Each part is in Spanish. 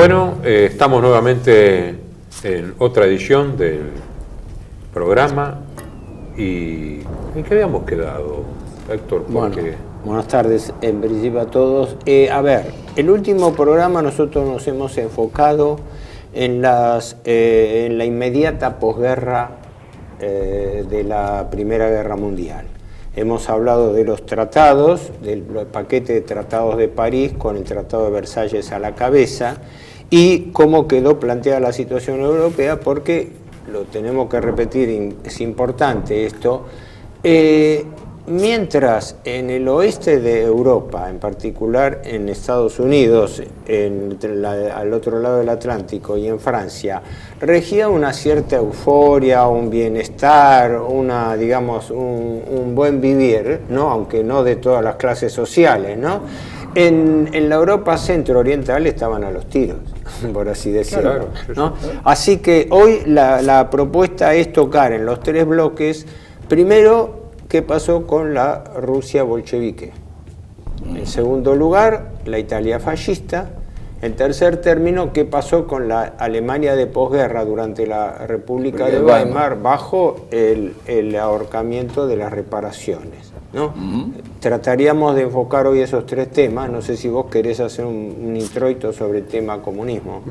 Bueno, estamos nuevamente en otra edición del programa y ¿en qué habíamos quedado, Héctor? Bueno, buenas tardes en principio a todos. A ver, el último programa nosotros nos hemos enfocado en la inmediata posguerra de la Primera Guerra Mundial. Hemos hablado de los tratados, del paquete de tratados de París con el Tratado de Versalles a la cabeza y cómo quedó planteada la situación europea, porque lo tenemos que repetir, es importante esto. Mientras en el oeste de Europa, en particular en Estados Unidos, al otro lado del Atlántico y en Francia, regía una cierta euforia, un bienestar, digamos, un buen vivir, ¿no? Aunque no de todas las clases sociales, ¿no? En la Europa centro-oriental estaban a los tiros, por así decirlo, ¿no? Así que hoy la propuesta es tocar en los tres bloques, primero, ¿qué pasó con la Rusia bolchevique? En segundo lugar, la Italia fascista. En tercer término, ¿qué pasó con la Alemania de posguerra durante la República de Weimar bajo el ahorcamiento de las reparaciones, ¿no? Trataríamos de enfocar hoy esos tres temas. No sé si vos querés hacer un introito sobre el tema comunismo.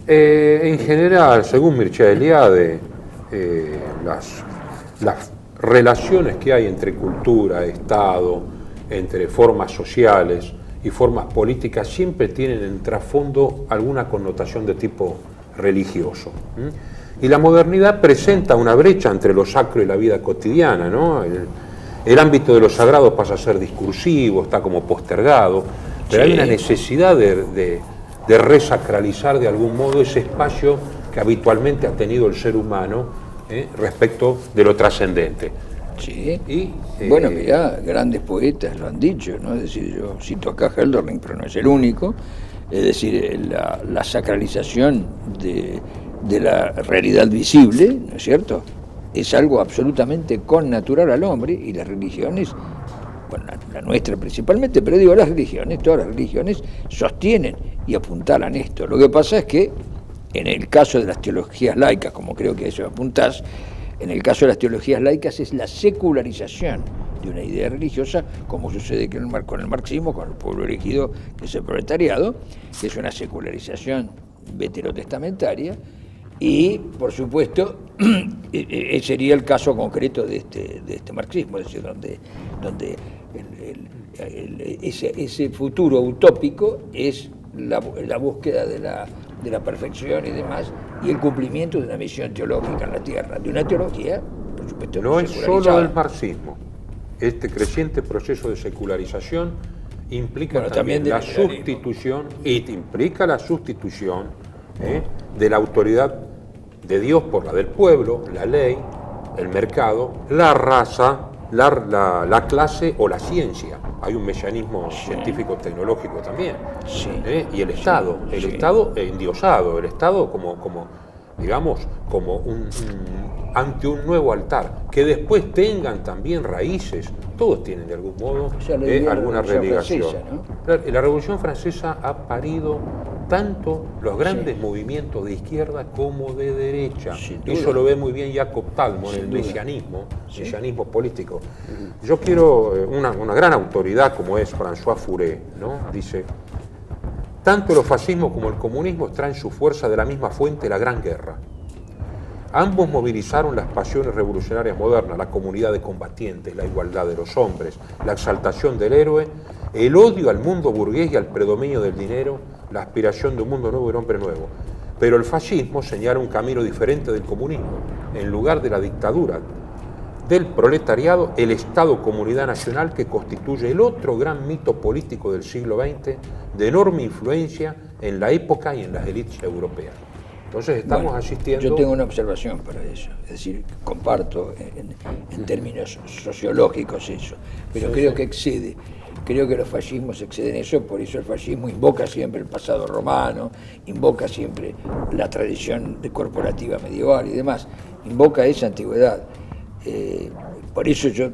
En general, según Mircea Eliade, las relaciones que hay entre cultura, Estado, entre formas sociales y formas políticas siempre tienen en trasfondo alguna connotación de tipo religioso. Y la modernidad presenta una brecha entre lo sacro y la vida cotidiana, ¿no? El ámbito de lo sagrado pasa a ser discursivo, está como postergado, pero hay una necesidad de resacralizar de algún modo ese espacio que habitualmente ha tenido el ser humano respecto de lo trascendente. Sí, bueno, mirá, grandes poetas lo han dicho, ¿no? Es decir, yo cito acá a Hölderlin, pero no es el único. Es decir, la sacralización de la realidad visible, ¿no es cierto?, es algo absolutamente connatural al hombre, y las religiones, bueno, la nuestra principalmente, pero digo, las religiones, todas las religiones sostienen y apuntalan esto. Lo que pasa es que en el caso de las teologías laicas, como creo que a eso apuntás, en el caso de las teologías laicas es la secularización de una idea religiosa, como sucede con el marxismo, con el pueblo elegido, que es el proletariado, que es una secularización veterotestamentaria, y, por supuesto, sería el caso concreto de este marxismo, es decir, donde ese futuro utópico es la búsqueda de la perfección y demás, y el cumplimiento de una misión teológica en la tierra, de una teología, por supuesto, no es solo el marxismo. Este creciente proceso de secularización implica también la sustitución, implica la sustitución de la autoridad de Dios por la del pueblo, la ley, el mercado, la raza, la clase o la ciencia. Hay un mesianismo científico-tecnológico también. Y el Estado, Estado endiosado, el Estado como ante un nuevo altar, que después tengan también raíces, todos tienen de algún modo alguna relegación. La Revolución Francesa ha parido tanto los grandes movimientos de izquierda como de derecha. Eso lo ve muy bien Jacob Talmon, el mesianismo político. Yo quiero, una gran autoridad como es François Furet, ¿no? Dice: tanto el fascismo como el comunismo extraen su fuerza de la misma fuente, la Gran Guerra. Ambos movilizaron las pasiones revolucionarias modernas, la comunidad de combatientes, la igualdad de los hombres, la exaltación del héroe, el odio al mundo burgués y al predominio del dinero, la aspiración de un mundo nuevo y un hombre nuevo. Pero el fascismo señala un camino diferente del comunismo. En lugar de la dictadura del proletariado, el Estado-Comunidad Nacional, que constituye el otro gran mito político del siglo XX, de enorme influencia en la época y en las élites europeas. Entonces estamos asistiendo... Yo tengo una observación para eso, es decir, comparto en términos sociológicos eso, pero creo que excede. Creo que los fascismos exceden eso, por eso el fascismo invoca siempre el pasado romano, invoca siempre la tradición corporativa medieval y demás, invoca esa antigüedad. Por eso yo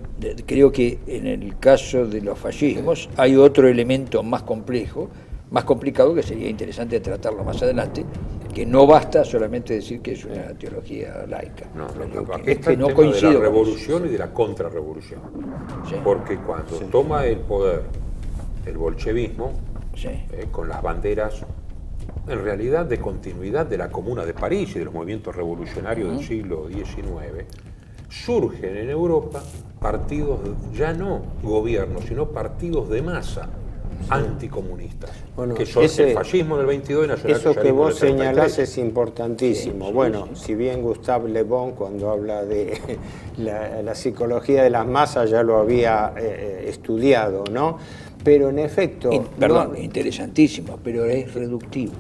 creo que en el caso de los fascismos hay otro elemento más complejo, más complicado, que sería interesante tratarlo más adelante, que no basta solamente decir que es una teología laica. Que no coincide de la revolución y de la contrarrevolución. Sí. Porque cuando toma el poder el bolchevismo, con las banderas en realidad de continuidad de la Comuna de París y de los movimientos revolucionarios del siglo XIX, surgen en Europa partidos, ya no gobiernos, sino partidos de masa anticomunistas, que son el fascismo en el 22 y el nacionalsocialismo. Eso que vos señalás es importantísimo. Si bien Gustave Le Bon, cuando habla de la psicología de las masas, ya lo había estudiado, ¿no? Pero en efecto... interesantísimo, pero es reductivo.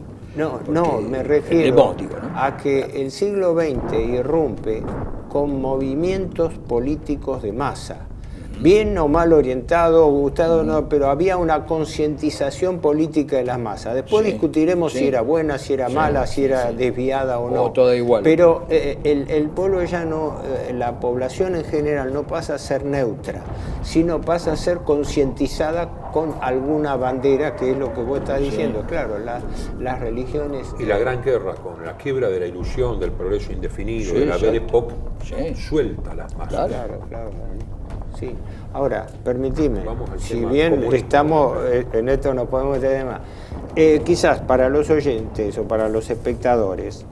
Me refiero a que el siglo XX irrumpe con movimientos políticos de masa. Bien o mal orientado, gustado no, pero había una concientización política de las masas. Después discutiremos si era buena, si era mala, si era desviada o no. Toda igual. Pero el pueblo ya no, la población en general no pasa a ser neutra, sino pasa a ser concientizada con alguna bandera, que es lo que vos estás diciendo. Claro, las religiones... Y la gran guerra con la quiebra de la ilusión, del progreso indefinido, de la Belle Époque, suelta las masas. Claro. Sí. Ahora, permitime, si bien estamos en esto no podemos meter más, quizás para los oyentes o para los espectadores,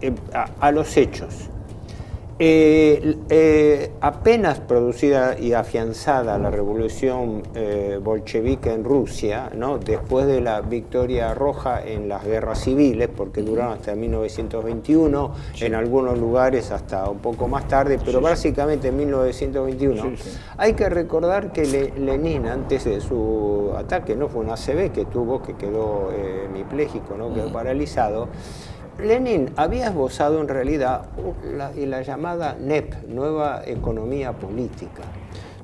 a los hechos. Apenas producida y afianzada la revolución bolchevique en Rusia, ¿no? Después de la victoria roja en las guerras civiles, porque duraron hasta 1921, en algunos lugares hasta un poco más tarde, pero básicamente en 1921. Hay que recordar que Lenin, antes de su ataque, no fue un ACV que tuvo, que quedó hemipléjico, ¿no? Quedó paralizado. Lenin había esbozado en realidad la llamada NEP, Nueva Economía Política,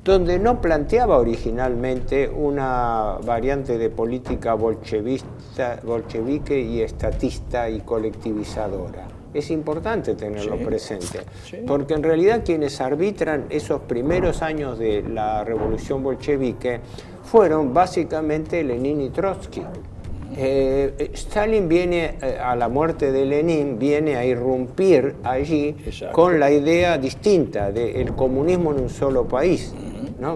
donde no planteaba originalmente una variante de política bolchevique y estatista y colectivizadora. Es importante tenerlo presente, porque en realidad quienes arbitran esos primeros años de la revolución bolchevique fueron básicamente Lenin y Trotsky. Stalin viene a la muerte de Lenin, viene a irrumpir allí con la idea distinta del comunismo en un solo país, ¿no?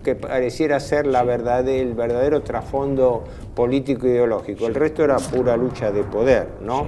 que pareciera ser el verdadero trasfondo político ideológico. El resto era pura lucha de poder, ¿no?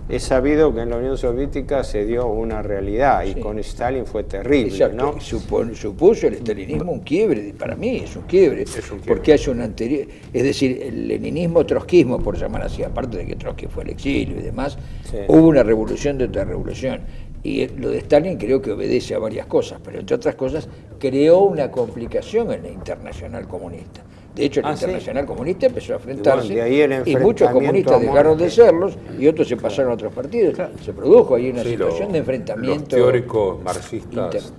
Es sabido que en la Unión Soviética se dio una realidad y con Stalin fue terrible, ¿no? Supuso el stalinismo un quiebre, para mí es un quiebre, porque hay un anterior, es decir, el leninismo-trotskismo, por llamar así, aparte de que Trotsky fue al exilio y demás, hubo una revolución dentro de la revolución. Y lo de Stalin creo que obedece a varias cosas, pero entre otras cosas creó una complicación en la internacional comunista. De hecho, la Internacional Comunista empezó a enfrentarse y muchos comunistas dejaron de serlos y otros se pasaron a otros partidos. Se produjo ahí una situación de enfrentamiento. Los teóricos marxistas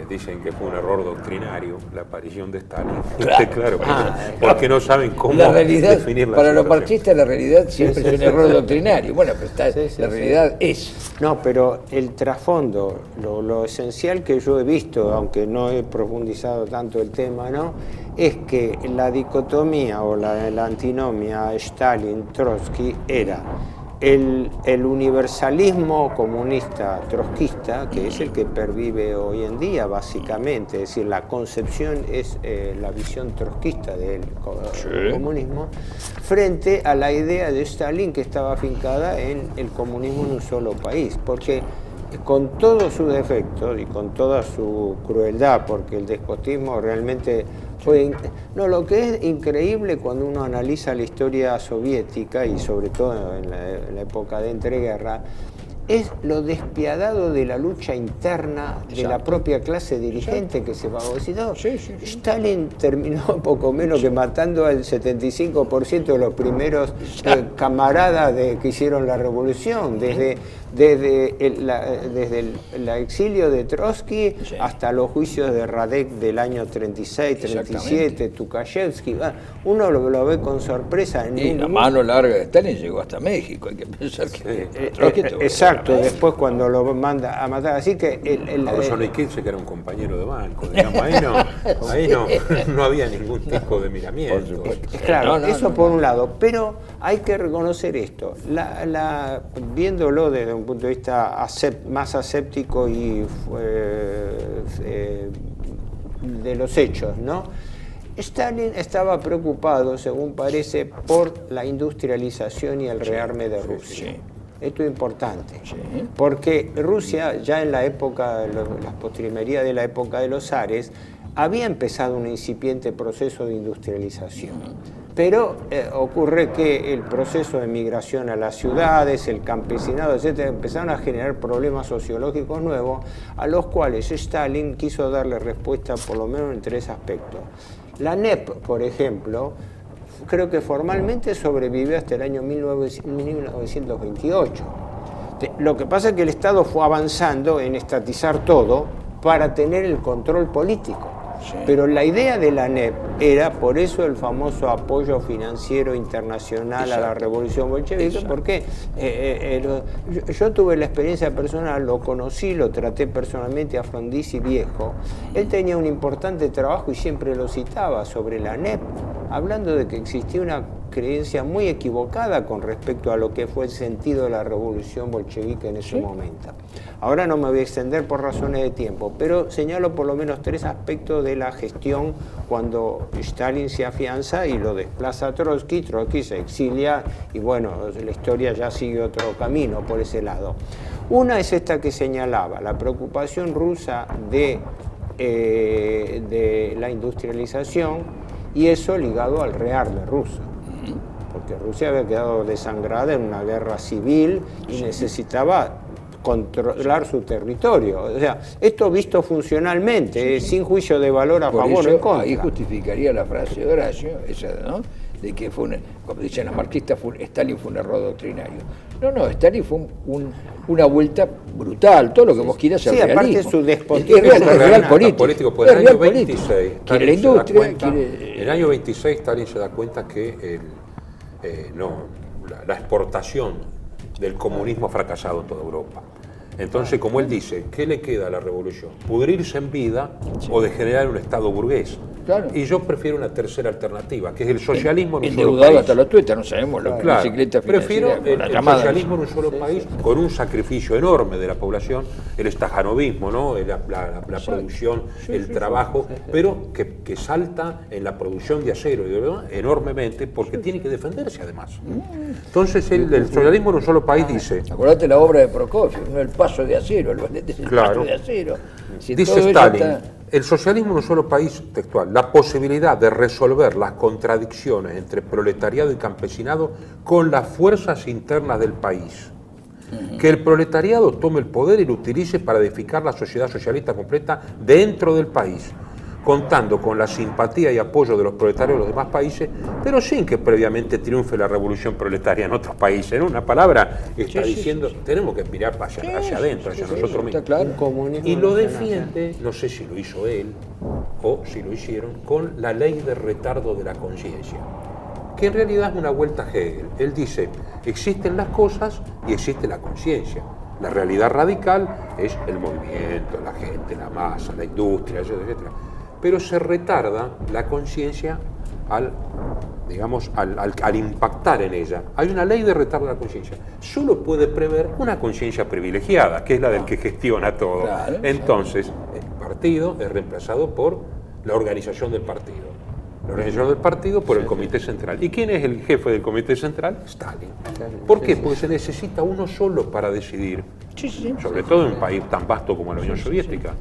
dicen que fue un error doctrinario la aparición de Stalin. Claro, porque no saben cómo definir la para los marxistas la realidad siempre es un error doctrinario. Bueno, pero la realidad es. No, pero el trasfondo, lo esencial que yo he visto, aunque no he profundizado tanto el tema, ¿no?, es que la dicotomía o la antinomia Stalin-Trotsky era el universalismo comunista trotskista, que es el que pervive hoy en día básicamente, es decir, la concepción es la visión trotskista del comunismo, frente a la idea de Stalin que estaba afincada en el comunismo en un solo país, porque con todos sus defectos y con toda su crueldad, porque el despotismo realmente fue... lo que es increíble cuando uno analiza la historia soviética, y sobre todo en la época de entreguerra, es lo despiadado de la lucha interna de la propia clase dirigente que se fagocitó. Stalin terminó poco menos que matando al 75% de los primeros camaradas que hicieron la revolución, desde el exilio de Trotsky hasta los juicios de Radek del año 36, 37, Tukhachevsky. Uno lo ve con sorpresa. Y la mano larga de Stalin llegó hasta México, hay que pensar que Trotsky... Exacto. Exacto, después cuando lo manda a matar. Así que Solzhenitsyn, que era un compañero de banco, digamos, ahí no había ningún tipo de miramiento. Claro, eso por un lado, pero hay que reconocer esto, viéndolo desde un punto de vista más aséptico y de los hechos, ¿no? Stalin estaba preocupado, según parece, por la industrialización y el rearme de Rusia. Sí. Esto es importante, porque Rusia ya en la época, las postrimerías de la época de los zares, había empezado un incipiente proceso de industrialización. Pero ocurre que el proceso de migración a las ciudades, el campesinado, etcétera, empezaron a generar problemas sociológicos nuevos, a los cuales Stalin quiso darle respuesta por lo menos en 3 aspectos. La NEP, por ejemplo, creo que formalmente sobrevivió hasta el año 1928. Lo que pasa es que el Estado fue avanzando en estatizar todo para tener el control político. Sí. Pero la idea de la NEP era, por eso el famoso apoyo financiero internacional a la revolución bolchevique, porque yo tuve la experiencia personal, lo conocí, lo traté personalmente a Frondizi viejo. Él tenía un importante trabajo y siempre lo citaba sobre la NEP, hablando de que existía una creencia muy equivocada con respecto a lo que fue el sentido de la revolución bolchevique en ese momento. Ahora no me voy a extender por razones de tiempo, pero señalo por lo menos 3 aspectos de la gestión cuando Stalin se afianza y lo desplaza a Trotsky, Trotsky se exilia y bueno, la historia ya sigue otro camino por ese lado. Una es esta que señalaba, la preocupación rusa de la industrialización y eso ligado al rearme ruso. Porque Rusia había quedado desangrada en una guerra civil y necesitaba controlar su territorio. O sea, esto visto funcionalmente, sin juicio de valor a favor o en contra. Ahí justificaría la frase de Horacio, esa, ¿no? De que fue, como dicen los marxistas, Stalin fue un error doctrinario. No, Stalin fue una vuelta brutal, todo lo que vos quieras ser realismo. Aparte su despotismo. Es real político. Por el año 26, quiere la industria, en el año 26 Stalin se da cuenta que la exportación del comunismo ha fracasado en toda Europa. Entonces, como él dice, ¿qué le queda a la revolución? ¿Pudrirse en vida o degenerar un Estado burgués? Claro. Y yo prefiero una tercera alternativa, que es el socialismo en un solo país. Hasta los tuetas, no sabemos lo que es bicicleta financiera. Prefiero el socialismo en un solo país, con un sacrificio enorme de la población, el estajanovismo, ¿no? la producción, el trabajo, pero que salta en la producción de acero enormemente, porque tiene que defenderse además. Entonces, el socialismo en un solo país dice... Acordate la obra de Prokofiev, ¿no? El paso de acero, el ballet del paso de acero. Dice Stalin, el socialismo en un solo país, textual, la posibilidad de resolver las contradicciones entre proletariado y campesinado con las fuerzas internas del país. Que el proletariado tome el poder y lo utilice para edificar la sociedad socialista completa dentro del país, contando con la simpatía y apoyo de los proletarios de los demás países, pero sin que previamente triunfe la revolución proletaria en otros países. En una palabra está diciendo, tenemos que mirar hacia adentro, hacia nosotros mismos. Claro. Y lo defiende, no sé si lo hizo él o si lo hicieron, con la ley de retardo de la conciencia, que en realidad es una vuelta a Hegel. Él dice, existen las cosas y existe la conciencia. La realidad radical es el movimiento, la gente, la masa, la industria, etcétera. Pero se retarda la conciencia al impactar en ella. Hay una ley de retardo de la conciencia. Solo puede prever una conciencia privilegiada, que es la del que gestiona todo. Claro, entonces, el partido es reemplazado por la organización del partido. La organización del partido por el Comité Central. ¿Y quién es el jefe del Comité Central? Stalin. ¿Por qué? Porque se necesita uno solo para decidir. Sobre todo en un país tan vasto como la Unión Soviética.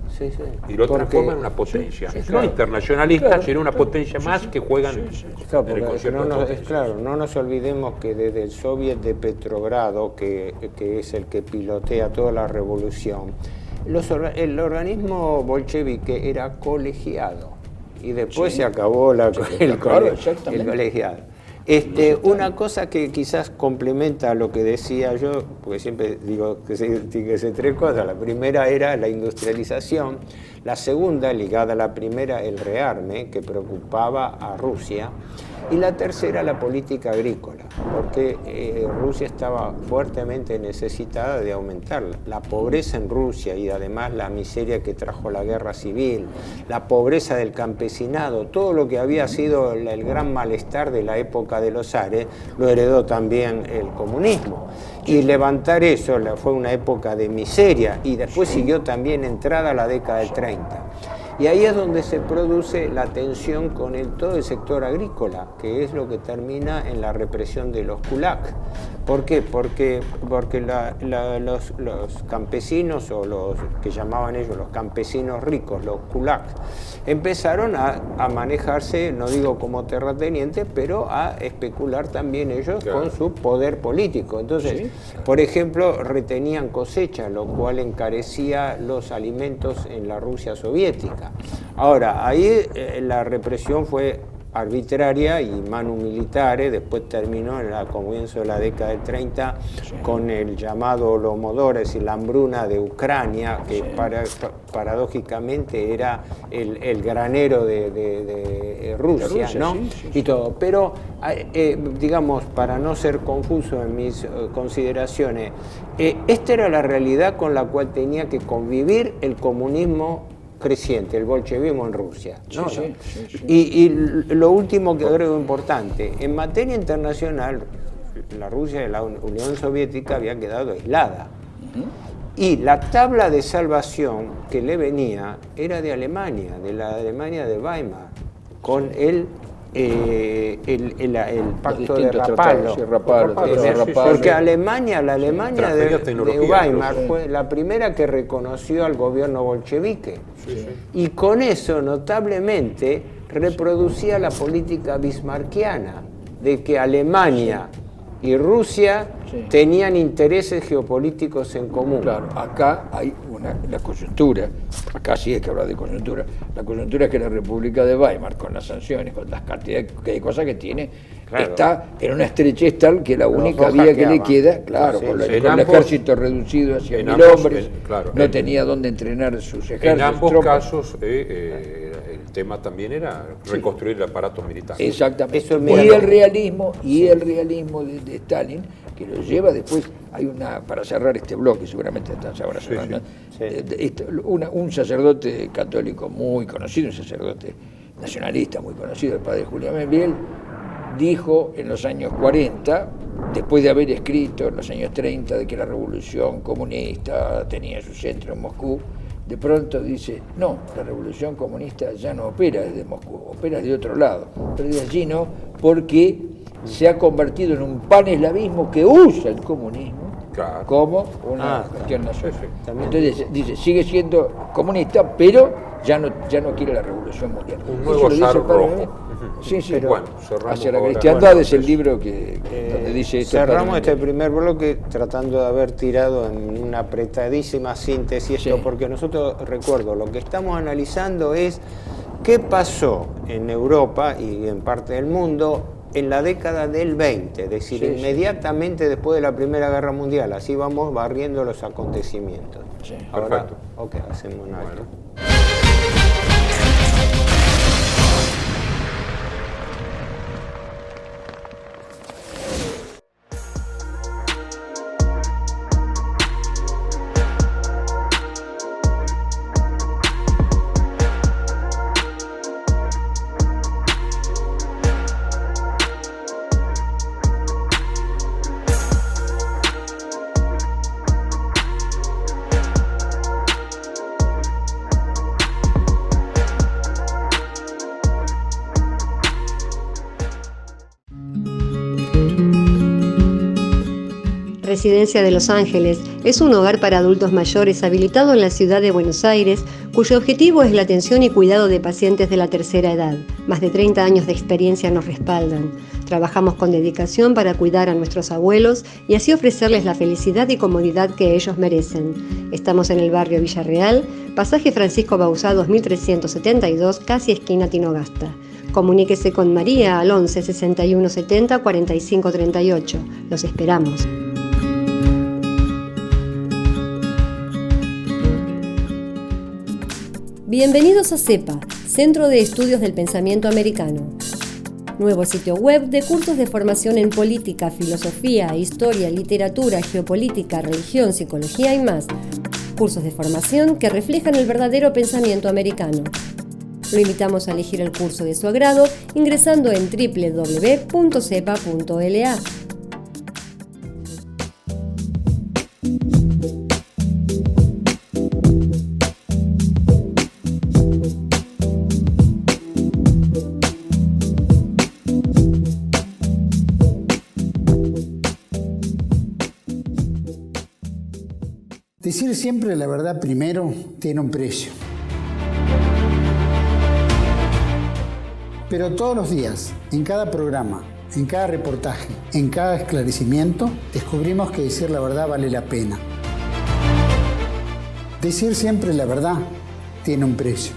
Y lo transforma en una potencia. No internacionalista, sino una potencia más que juegan en el concierto. No nos olvidemos que desde el Soviet de Petrogrado, que es el que pilotea toda la revolución, el organismo bolchevique era colegiado. Y después se acabó el colegiado. Una cosa que quizás complementa lo que decía yo, porque siempre digo que se tres cosas. La primera era la industrialización, la segunda, ligada a la primera, el rearme, que preocupaba a Rusia, y la tercera, la política agrícola, porque Rusia estaba fuertemente necesitada de aumentar la pobreza en Rusia y además la miseria que trajo la guerra civil, la pobreza del campesinado, todo lo que había sido el gran malestar de la época de los zares, lo heredó también el comunismo. Y levantar eso fue una época de miseria, y después siguió también entrada la década del 30. Y ahí es donde se produce la tensión con todo el sector agrícola, que es lo que termina en la represión de los kulaks. ¿Por qué? Porque los campesinos, o los que llamaban ellos los campesinos ricos, los kulaks, empezaron a manejarse, no digo como terratenientes, pero a especular también ellos con su poder político. Entonces, por ejemplo, retenían cosecha, lo cual encarecía los alimentos en la Rusia soviética. Ahora, ahí la represión fue arbitraria y manu militares, después terminó en el comienzo de la década del 30 con el llamado Holodomor, es decir, la hambruna de Ucrania, que paradójicamente era el granero de Rusia, ¿no? Y todo. Pero, digamos, para no ser confuso en mis consideraciones, esta era la realidad con la cual tenía que convivir el comunismo creciente, el bolchevismo en Rusia, ¿no? Y lo último que agrego importante, en materia internacional, la Rusia de la Unión Soviética había quedado aislada. Y la tabla de salvación que le venía era de Alemania, de la Alemania de Weimar, con el pacto de Rapallo. Porque la Alemania de Weimar fue la primera que reconoció al gobierno bolchevique. Y con eso notablemente reproducía la política bismarckiana de que Alemania y Rusia tenían intereses geopolíticos en común. Claro, acá hay la coyuntura, acá sí hay que hablar de coyuntura. La coyuntura es que la República de Weimar, con las sanciones, con las cantidades de cosas que tiene, está en una estrechez tal que la única vía que le queda, con el ejército reducido hacia 1000 hombres, no tenía dónde entrenar sus ejércitos. En ambos casos, el tema también era reconstruir el aparato militar. Exactamente. Y el realismo de Stalin, que lo lleva después, para cerrar este bloque, seguramente están ahora cerrando, un sacerdote católico muy conocido, un sacerdote nacionalista muy conocido, el padre Julián Membriel, dijo en los años 40, después de haber escrito en los años 30 de que la revolución comunista tenía su centro en Moscú, de pronto dice, no, la revolución comunista ya no opera desde Moscú, opera de otro lado, pero de allí no, porque se ha convertido en un paneslavismo que usa el comunismo como una cuestión nacional. Entonces dice, sigue siendo comunista, pero ya no quiere la revolución mundial. Un nuevo zar rojo. Pero bueno, hacia la cristiandad es el libro donde dice esto. Cerramos este primer bloque tratando de haber tirado en una apretadísima síntesis esto, porque nosotros, recuerdo, lo que estamos analizando es qué pasó en Europa y en parte del mundo en la década del 20, es decir, inmediatamente después de la Primera Guerra Mundial. Así vamos barriendo los acontecimientos. Ahora, hacemos un alto. Residencia de Los Ángeles es un hogar para adultos mayores habilitado en la ciudad de Buenos Aires, cuyo objetivo es la atención y cuidado de pacientes de la tercera edad. Más de 30 años de experiencia nos respaldan. Trabajamos con dedicación para cuidar a nuestros abuelos y así ofrecerles la felicidad y comodidad que ellos merecen. Estamos en el barrio Villarreal, pasaje Francisco Bauzá 2372, casi esquina Tinogasta. Comuníquese con María al 11 61 70 45 38. Los esperamos. Bienvenidos a CEPA, Centro de Estudios del Pensamiento Americano. Nuevo sitio web de cursos de formación en política, filosofía, historia, literatura, geopolítica, religión, psicología y más. Cursos de formación que reflejan el verdadero pensamiento americano. Lo invitamos a elegir el curso de su agrado ingresando en www.cepa.la. Decir siempre la verdad primero tiene un precio. Pero todos los días, en cada programa, en cada reportaje, en cada esclarecimiento, descubrimos que decir la verdad vale la pena. Decir siempre la verdad tiene un precio.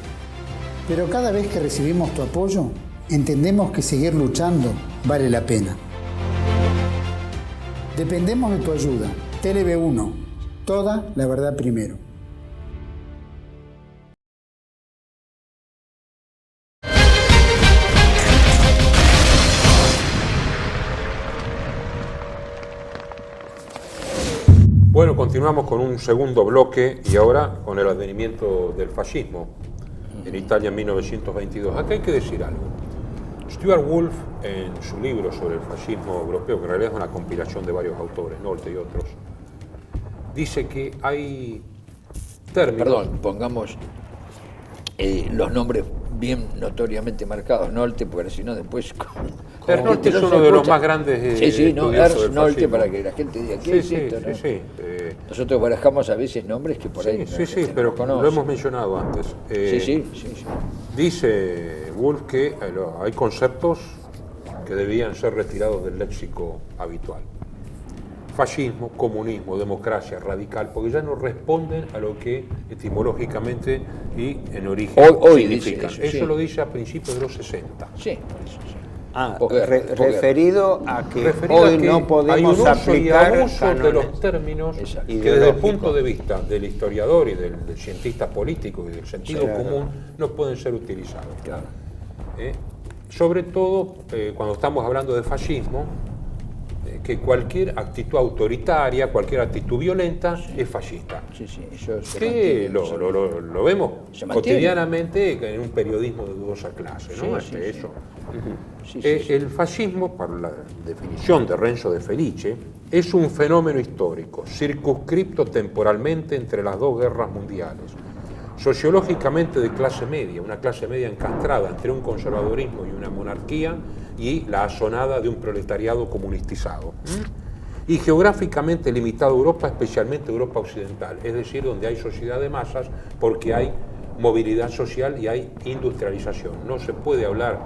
Pero cada vez que recibimos tu apoyo, entendemos que seguir luchando vale la pena. Dependemos de tu ayuda. TLB1, toda la verdad primero. Bueno, continuamos con un segundo bloque y ahora con el advenimiento del fascismo en Italia en 1922. Acá hay que decir algo. Stuart Wolf, en su libro sobre el fascismo europeo, que en realidad es una compilación de varios autores, Nolte y otros, dice que hay términos... Perdón, pongamos los nombres bien notoriamente marcados, Nolte, porque si no después... Ernst Nolte es uno de los más grandes Ernst Nolte, para que la gente diga, ¿qué es esto? ¿No? Sí. Nosotros barajamos a veces nombres que por ahí pero lo hemos mencionado antes. Sí. Dice Wolf que hay conceptos que debían ser retirados del léxico habitual. Fascismo, comunismo, democracia, radical, porque ya no responden a lo que etimológicamente y en origen hoy significan. Dice eso, eso lo dice a principios de los 60. Sí, por eso sí. Referido a que hoy no podemos aplicar hay un uso de los términos que desde el punto de vista del historiador y del cientista político y del sentido común no pueden ser utilizados. Claro. Sobre todo cuando estamos hablando de fascismo, que cualquier actitud autoritaria, cualquier actitud violenta es fascista. Que lo vemos cotidianamente en un periodismo de dudosa clase, ¿no? Eso. El fascismo, para la definición de Renzo de Felice, es un fenómeno histórico, circunscripto temporalmente entre las dos guerras mundiales, sociológicamente de clase media, una clase media encastrada entre un conservadurismo y una monarquía y la asonada de un proletariado comunistizado, y geográficamente limitado a Europa, especialmente Europa occidental, es decir, donde hay sociedad de masas porque hay movilidad social y hay industrialización. No se puede hablar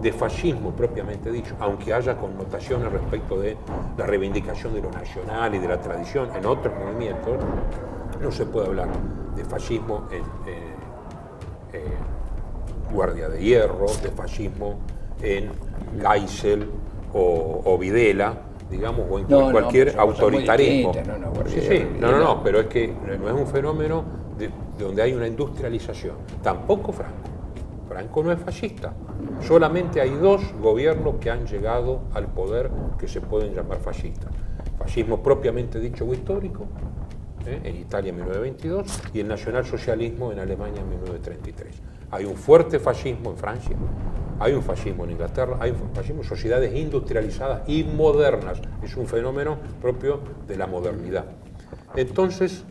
de fascismo propiamente dicho, aunque haya connotaciones respecto de la reivindicación de lo nacional y de la tradición en otros movimientos, no se puede hablar de fascismo en Guardia de Hierro, de fascismo en Geisel o Videla, digamos, o en cualquier autoritarismo. Pero es que no es un fenómeno de donde hay una industrialización. Tampoco Franco. Franco no es fascista. Solamente hay dos gobiernos que han llegado al poder que se pueden llamar fascistas. Fascismo propiamente dicho o histórico, en Italia en 1922, y el nacionalsocialismo en Alemania en 1933. Hay un fuerte fascismo en Francia, hay un fascismo en Inglaterra, hay un fascismo en sociedades industrializadas y modernas. Es un fenómeno propio de la modernidad. Entonces,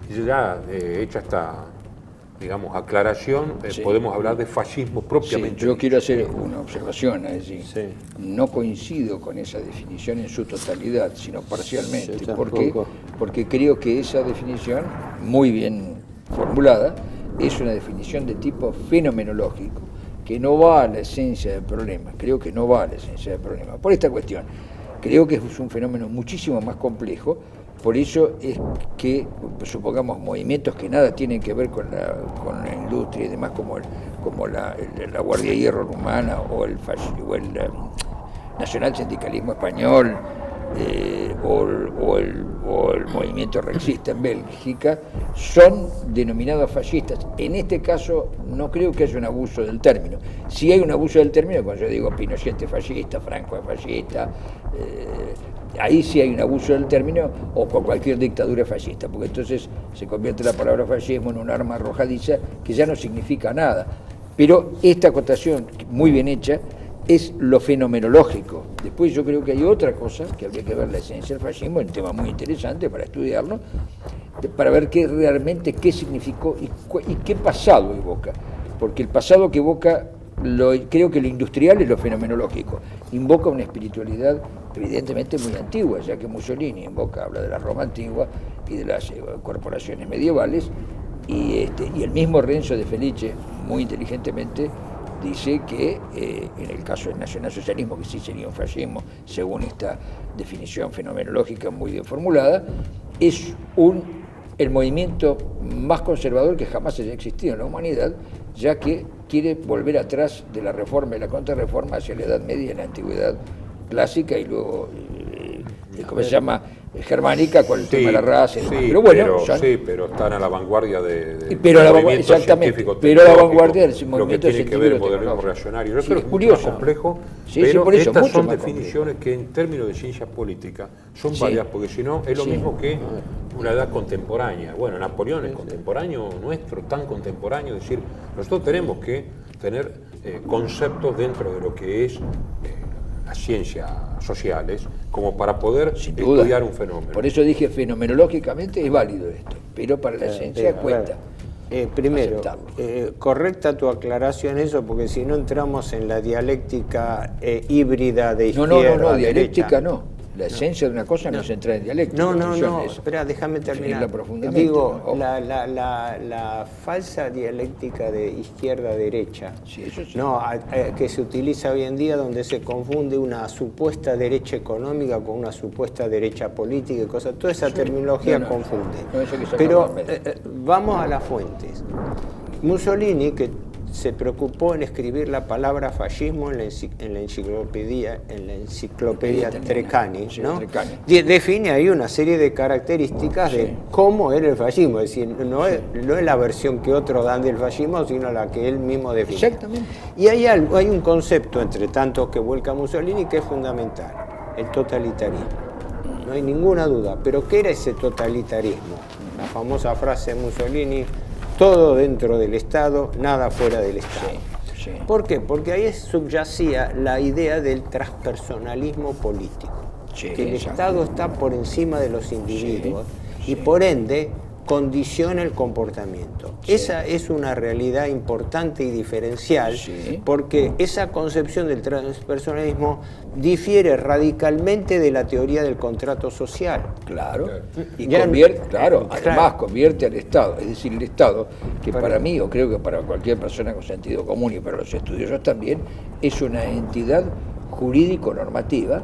ya hecha esta, digamos, aclaración, podemos hablar de fascismo propiamente. Yo quiero hacer una observación, es decir, no coincido con esa definición en su totalidad, sino parcialmente. ¿Por qué? Porque creo que esa definición, muy bien formulada, es una definición de tipo fenomenológico, que no va a la esencia del problema. Creo que no va a la esencia del problema. Por esta cuestión, creo que es un fenómeno muchísimo más complejo Por eso es que, supongamos, movimientos que nada tienen que ver con la industria y demás, como la Guardia de Hierro rumana o el nacional sindicalismo español, o el movimiento rexista en Bélgica, son denominados fascistas. En este caso no creo que haya un abuso del término. Si hay un abuso del término, cuando yo digo Pinochet es fascista, Franco es fascista, ahí sí hay un abuso del término, o con cualquier dictadura fascista, porque entonces se convierte la palabra fascismo en un arma arrojadiza que ya no significa nada. Pero esta acotación, muy bien hecha, es lo fenomenológico. Después yo creo que hay otra cosa, que habría que ver la esencia del fascismo, un tema muy interesante para estudiarlo, para ver qué significó y qué pasado evoca. Porque el pasado que evoca, creo que lo industrial es lo fenomenológico. Invoca una espiritualidad evidentemente muy antigua, ya que Mussolini habla de la Roma antigua y de las corporaciones medievales, y el mismo Renzo de Felice, muy inteligentemente, dice que en el caso del nacionalsocialismo, que sí sería un fascismo, según esta definición fenomenológica muy bien formulada, es el movimiento más conservador que jamás haya existido en la humanidad, ya que quiere volver atrás de la reforma y la contrarreforma hacia la Edad Media y la Antigüedad clásica, y luego, ¿cómo se llama?, germánica, con el tema de la raza. Sí, pero bueno, pero están a la vanguardia del movimiento científico. Pero a la vanguardia del movimiento científico. Lo que tiene que ver el modernismo reaccionario. Yo creo que es mucho más complejo, pero por eso, estas son definiciones que en términos de ciencia política son válidas, porque si no es lo mismo que una edad contemporánea. Bueno, Napoleón es contemporáneo nuestro, tan contemporáneo, es decir, nosotros tenemos que tener conceptos dentro de lo que es las ciencias sociales, como para poder estudiar un fenómeno. Por eso dije, fenomenológicamente es válido esto, pero para la ciencia cuenta. Primero, correcta tu aclaración eso, porque si no entramos en la dialéctica híbrida de izquierda. No, dialéctica no. La esencia de una cosa no es entrar en dialéctica. No, espera, déjame terminar. Digo, la falsa dialéctica de izquierda-derecha, que se utiliza hoy en día, donde se confunde una supuesta derecha económica con una supuesta derecha política y cosas, toda esa terminología confunde. Pero vamos a las fuentes. Mussolini, que se preocupó en escribir la palabra fascismo en la enciclopedia Treccani, ¿no? Define ahí una serie de características de cómo era el fascismo, es decir, no es la versión que otros dan del fascismo, sino la que él mismo define. Exactamente. Y hay un concepto, entre tantos, que vuelca Mussolini, que es fundamental: el totalitarismo. No hay ninguna duda. Pero ¿qué era ese totalitarismo? La famosa frase de Mussolini: todo dentro del Estado, nada fuera del Estado. ¿Por qué? Porque ahí subyacía la idea del transpersonalismo político, que el Estado está por encima de los individuos y por ende condiciona el comportamiento. Esa es una realidad importante y diferencial, porque esa concepción del transpersonalismo difiere radicalmente de la teoría del contrato social. Claro. Y además convierte al Estado, es decir, el Estado, que para mí, o creo que para cualquier persona con sentido común y para los estudiosos también, es una entidad jurídico-normativa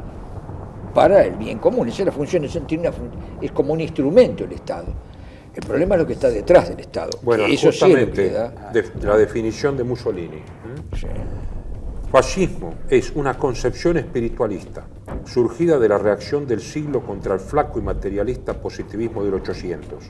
para el bien común. Esa es la función, es como un instrumento el Estado. El problema es lo que está detrás del Estado. Bueno, eso justamente la definición de Mussolini. Fascismo es una concepción espiritualista, surgida de la reacción del siglo contra el flaco y materialista positivismo del 800.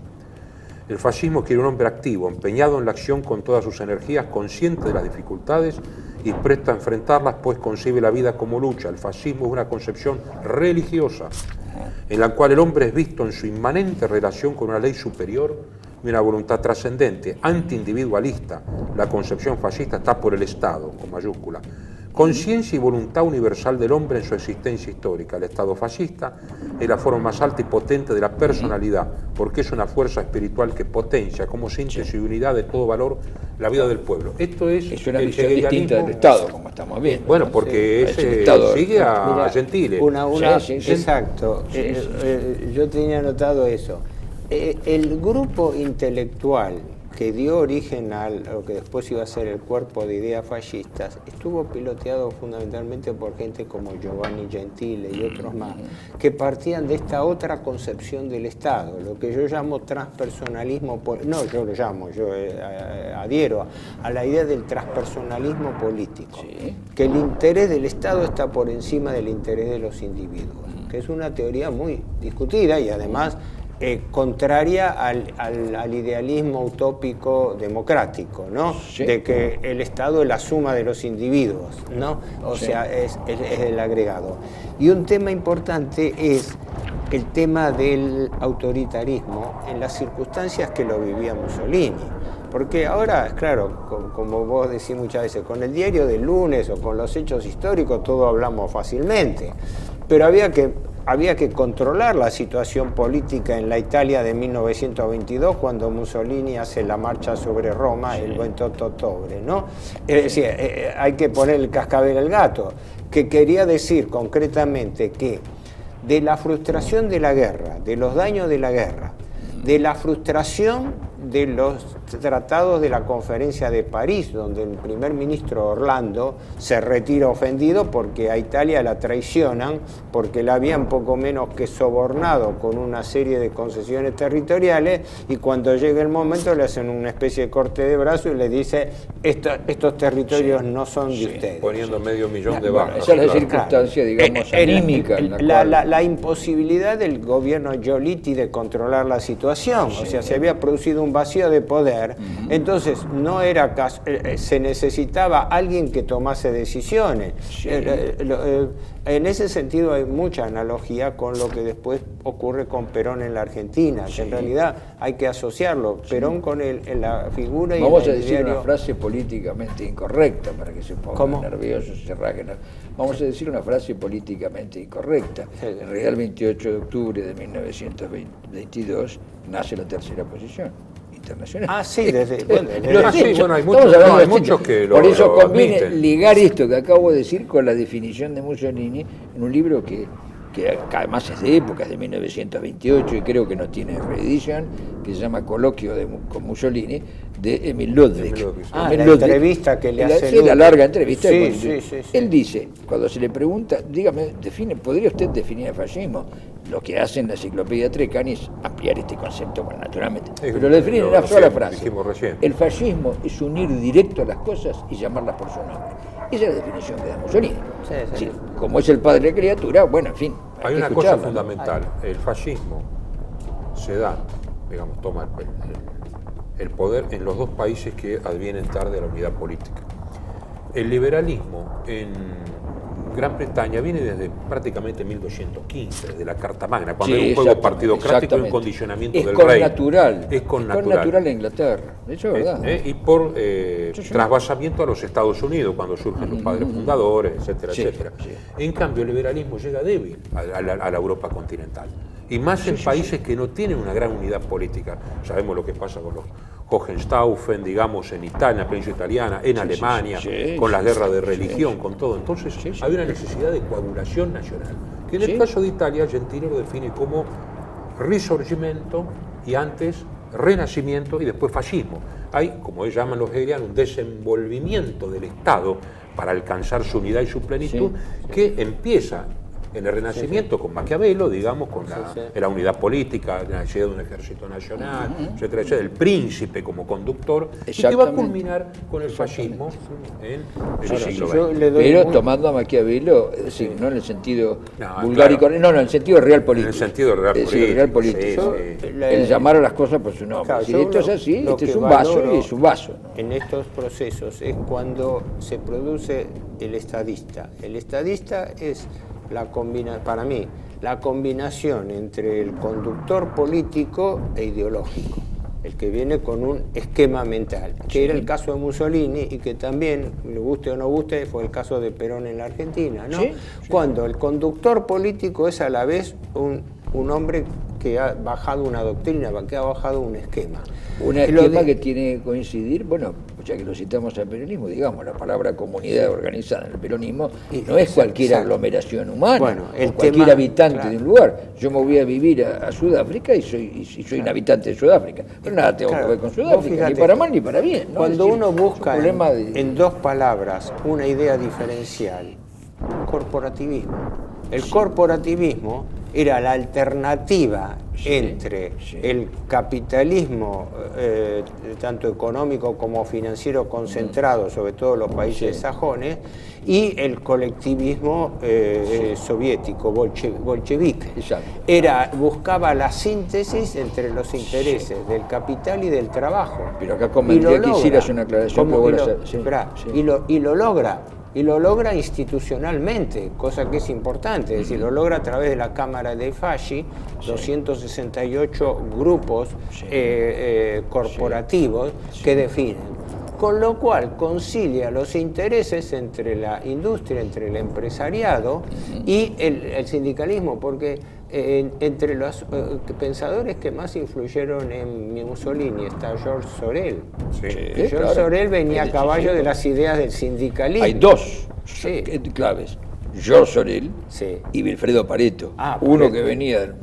El fascismo quiere un hombre activo, empeñado en la acción con todas sus energías, consciente de las dificultades y presto a enfrentarlas, pues concibe la vida como lucha. El fascismo es una concepción religiosa, en la cual el hombre es visto en su inmanente relación con una ley superior y una voluntad trascendente, antiindividualista. La concepción fascista está por el Estado, con mayúscula. Conciencia y voluntad universal del hombre en su existencia histórica. El Estado fascista es la forma más alta y potente de la personalidad, porque es una fuerza espiritual que potencia como síntesis y unidad de todo valor la vida del pueblo. Esto es una visión distinta del Estado, como estamos viendo. Bueno, porque sigue a Gentile. Exacto. Yo tenía anotado eso. El grupo intelectual que dio origen a lo que después iba a ser el cuerpo de ideas fascistas, estuvo piloteado fundamentalmente por gente como Giovanni Gentile y otros más, que partían de esta otra concepción del Estado, lo que yo llamo transpersonalismo, no yo lo llamo, yo adhiero a la idea del transpersonalismo político, ¿sí? Que el interés del Estado está por encima del interés de los individuos, que es una teoría muy discutida y además contraria al idealismo utópico democrático, ¿no? Sí. De que el Estado es la suma de los individuos, ¿no? O sí. sea, es el agregado. Y un tema importante es el tema del autoritarismo en las circunstancias que lo vivía Mussolini. Porque ahora, claro, como vos decís muchas veces, con el diario del lunes o con los hechos históricos todo hablamos fácilmente, pero había que controlar la situación política en la Italia de 1922 cuando Mussolini hace la marcha sobre Roma el 28 de octubre, ¿no? Es decir, hay que poner el cascabel al gato, que quería decir concretamente que de la frustración de la guerra, de los daños de la guerra, de la frustración de los tratados de la Conferencia de París, donde el primer ministro Orlando se retira ofendido porque a Italia la traicionan, porque la habían poco menos que sobornado con una serie de concesiones territoriales, y cuando llega el momento le hacen una especie de corte de brazo y le dice estos territorios sí, no son de ustedes. Poniendo medio millón de bajas. Esa es la circunstancia, digamos, anímica. La imposibilidad del gobierno Giolitti de controlar la situación, sí, o sea, se había producido un vacío de poder, entonces no era se necesitaba alguien que tomase decisiones. Sí. En ese sentido hay mucha analogía con lo que después ocurre con Perón en la Argentina, sí, que en realidad hay que asociarlo, Perón, sí, con la figura. Vamos a decir una frase políticamente incorrecta para que se pongan nerviosos y se raquen. Vamos a decir una frase políticamente incorrecta. Sí. En realidad, el 28 de octubre de 1922 nace la tercera posición internacional. Ah, sí, bueno, hay muchos que lo Por eso lo conviene admiten. ligar esto que acabo de decir con la definición de Mussolini en un libro que además es de época, de 1928, y creo que no tiene reedición, que se llama Coloquio con Mussolini, de Emil Ludwig. La entrevista que le hace. Sí, la larga entrevista. Sí. Él dice, cuando se le pregunta, dígame, ¿podría usted definir el fascismo? Lo que hace en la enciclopedia Treccani es ampliar este concepto, bueno, naturalmente. Pero lo define en una sola frase. El fascismo es unir directo a las cosas y llamarlas por su nombre. Esa es la definición que da Mussolini. Sí. Como es el padre de la criatura, bueno, en fin. Hay una cosa fundamental. El fascismo se da, digamos, toma el poder en los dos países que advienen tarde a la unidad política. El liberalismo en Gran Bretaña viene desde prácticamente 1215, desde la Carta Magna, cuando hay un juego partidocrático y un condicionamiento del rey. Es con natural en Inglaterra, de hecho es verdad. Y por trasvasamiento a los Estados Unidos, cuando surgen los padres fundadores, etcétera, etcétera. Sí. En cambio, el liberalismo llega débil a la Europa continental. Y más en países que no tienen una gran unidad política. Sabemos lo que pasa con los Hohenstaufen, digamos, en Italia, en la península italiana, en Alemania, con las guerras de religión, con todo. Entonces, hay una necesidad de coagulación nacional. Que en el caso de Italia, Gentile lo define como risorgimento y antes renacimiento y después fascismo. Hay, como ellos llaman los hegelianos, un desenvolvimiento del Estado para alcanzar su unidad y su plenitud, que empieza en el Renacimiento con Maquiavelo, digamos, con la unidad política, la necesidad de un ejército nacional, etcétera, etcétera, el príncipe como conductor, y que va a culminar con el fascismo en el siglo XX. Pero tomando a Maquiavelo, es decir, no en el sentido vulgar y correcto, no, en el sentido real político. En el sentido real político. El llamar a las cosas por su nombre. Si esto es así, este es un vaso y es un vaso. En estos procesos es cuando se produce el estadista. El estadista es para mí, la combinación entre el conductor político e ideológico, el que viene con un esquema mental, que era el caso de Mussolini y que también, le guste o no guste, fue el caso de Perón en la Argentina, ¿no? Cuando el conductor político es a la vez un hombre que ha bajado una doctrina, que ha bajado un esquema. Un esquema que tiene que coincidir, bueno, ya que lo citamos al peronismo, digamos, la palabra comunidad organizada en el peronismo no es cualquier aglomeración humana, o cualquier habitante de un lugar. Yo me voy a vivir a Sudáfrica y soy un habitante de Sudáfrica, pero nada tengo que ver con Sudáfrica, ni para mal ni para bien, ¿no? Cuando uno busca en dos palabras una idea diferencial, corporativismo. El corporativismo era la alternativa entre el capitalismo, tanto económico como financiero concentrado, sobre todo en los países sajones, y el colectivismo soviético, bolchevique. Buscaba la síntesis entre los intereses del capital y del trabajo. Pero acá comenté que hicieras una aclaración. Y lo logra institucionalmente, cosa que es importante, es decir, lo logra a través de la Cámara de Fasci, 268 grupos corporativos que definen. Con lo cual concilia los intereses entre la industria, entre el empresariado y el sindicalismo, porque entre los pensadores que más influyeron en Mussolini está George Sorel. George Sorel venía a caballo de las ideas del sindicalismo. Hay dos claves. George Sorel y Vilfredo Pareto, uno que venía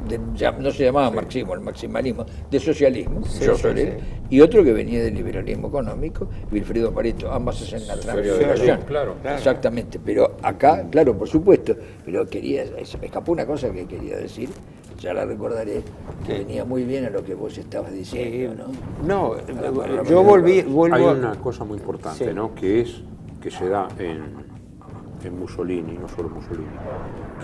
no se llamaba marxismo, el maximalismo, de socialismo, George Sorel, y otro que venía del liberalismo económico, Vilfredo Pareto, ambas hacen la relación. Claro. Exactamente, pero acá, claro, por supuesto, pero me escapó una cosa que quería decir, ya la recordaré, que venía muy bien a lo que vos estabas diciendo, ¿no? Yo vuelvo. Hay una cosa muy importante, ¿no? Que se da en Mussolini, no solo Mussolini,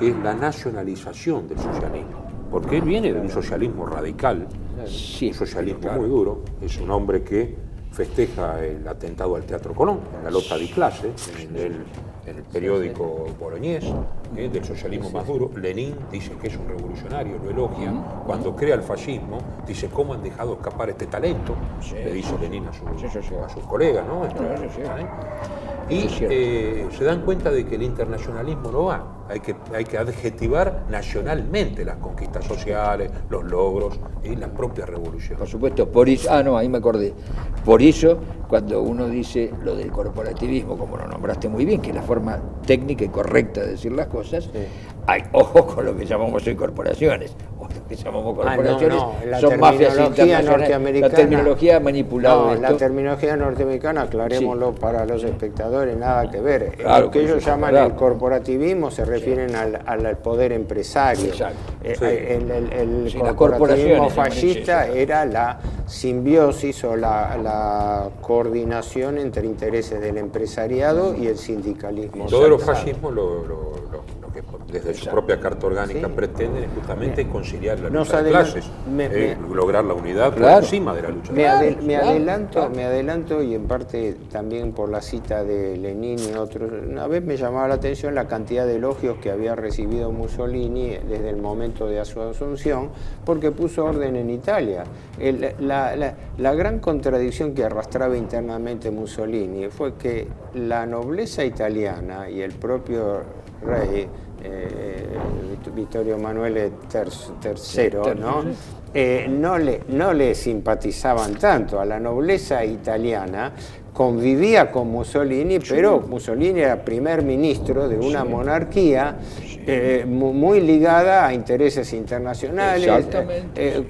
que es la nacionalización del socialismo, porque él viene de un socialismo radical, un socialismo muy duro. Es un hombre que festeja el atentado al Teatro Colón, en la Lotta di Classe, en el periódico boloñés, del socialismo más duro. Lenin dice que es un revolucionario, lo elogia. Cuando crea el fascismo, dice cómo han dejado escapar este talento, le dice Lenin a sus colegas, ¿no? Y se dan cuenta de que el internacionalismo no va. Hay que adjetivar nacionalmente las conquistas sociales, los logros y la propia revolución. Por supuesto, por eso, ahí me acordé. Por eso, cuando uno dice lo del corporativismo, como lo nombraste muy bien, que es la forma técnica y correcta de decir las cosas, hay ojo con lo que llamamos hoy corporaciones. Lo que llamamos corporaciones son mafias internacionales. La terminología manipulada. La terminología norteamericana, aclarémoslo para los espectadores, nada que ver. Lo que ellos llaman el corporativismo se refieren al poder empresario. El corporativismo fascista era la simbiosis o la coordinación entre intereses del empresariado y el sindicalismo. Todos los fascismos lo que desde su propia carta orgánica pretenden es justamente conciliar la lucha de clases, lograr la unidad por encima de la lucha de clases. Me adelanto y en parte también por la cita de Lenin y otros. Una vez me llamaba la atención la cantidad de elogios que había recibido Mussolini desde el momento de su asunción, porque puso orden en Italia. La gran contradicción que arrastraba internamente Mussolini fue que la nobleza italiana y el propio rey Vittorio Emanuele III, no le simpatizaban tanto. A la nobleza italiana convivía con Mussolini, pero Mussolini era primer ministro de una monarquía muy ligada a intereses internacionales.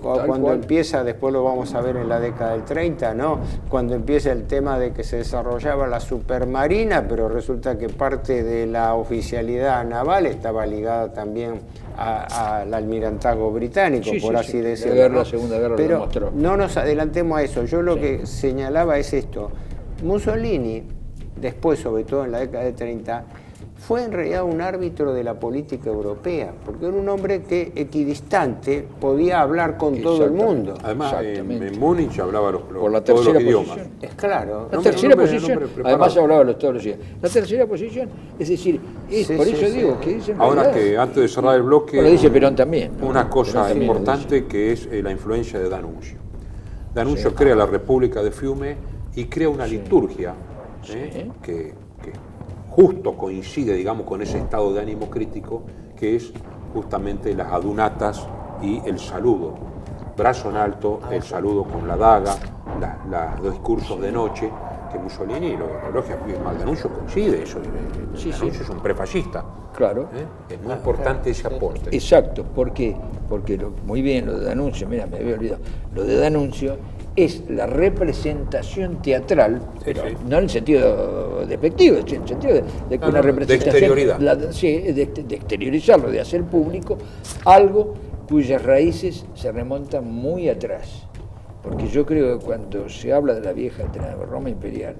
Cuando empieza, después lo vamos a ver en la década del 30, ¿no? Cuando empieza el tema de que se desarrollaba la supermarina, pero resulta que parte de la oficialidad naval estaba ligada también al almirantazgo británico, por así decirlo. La Segunda Guerra pero lo mostró. No nos adelantemos a eso. Yo lo que señalaba es esto. Mussolini, después, sobre todo en la década de 30, fue en realidad un árbitro de la política europea, porque era un hombre que equidistante podía hablar con todo el mundo. Además, en Múnich hablaba todos los idiomas. Es claro. La tercera posición, además hablaba todos los idiomas. La tercera posición, es decir, por eso digo que dicen. Ahora que antes de cerrar el bloque, lo dice Perón también, ¿no? Una cosa importante que es la influencia de D'Annunzio. D'Annunzio crea la República de Fiume y crea una liturgia que justo coincide, digamos, con ese estado de ánimo crítico, que es justamente las adunatas y el saludo. Brazo en alto, el saludo con la daga, los discursos de noche, que Mussolini, la logia D'Annunzio coincide eso, D'Annunzio es un prefascista. Claro. Es muy importante ese aporte. Exacto, porque muy bien lo de D'Annunzio, mira, me había olvidado, lo de D'Annunzio es la representación teatral, pero no en el sentido despectivo, en el sentido de que una representación... De exterioridad. De exteriorizarlo, de hacer público algo cuyas raíces se remontan muy atrás. Porque yo creo que cuando se habla de la vieja de la Roma imperial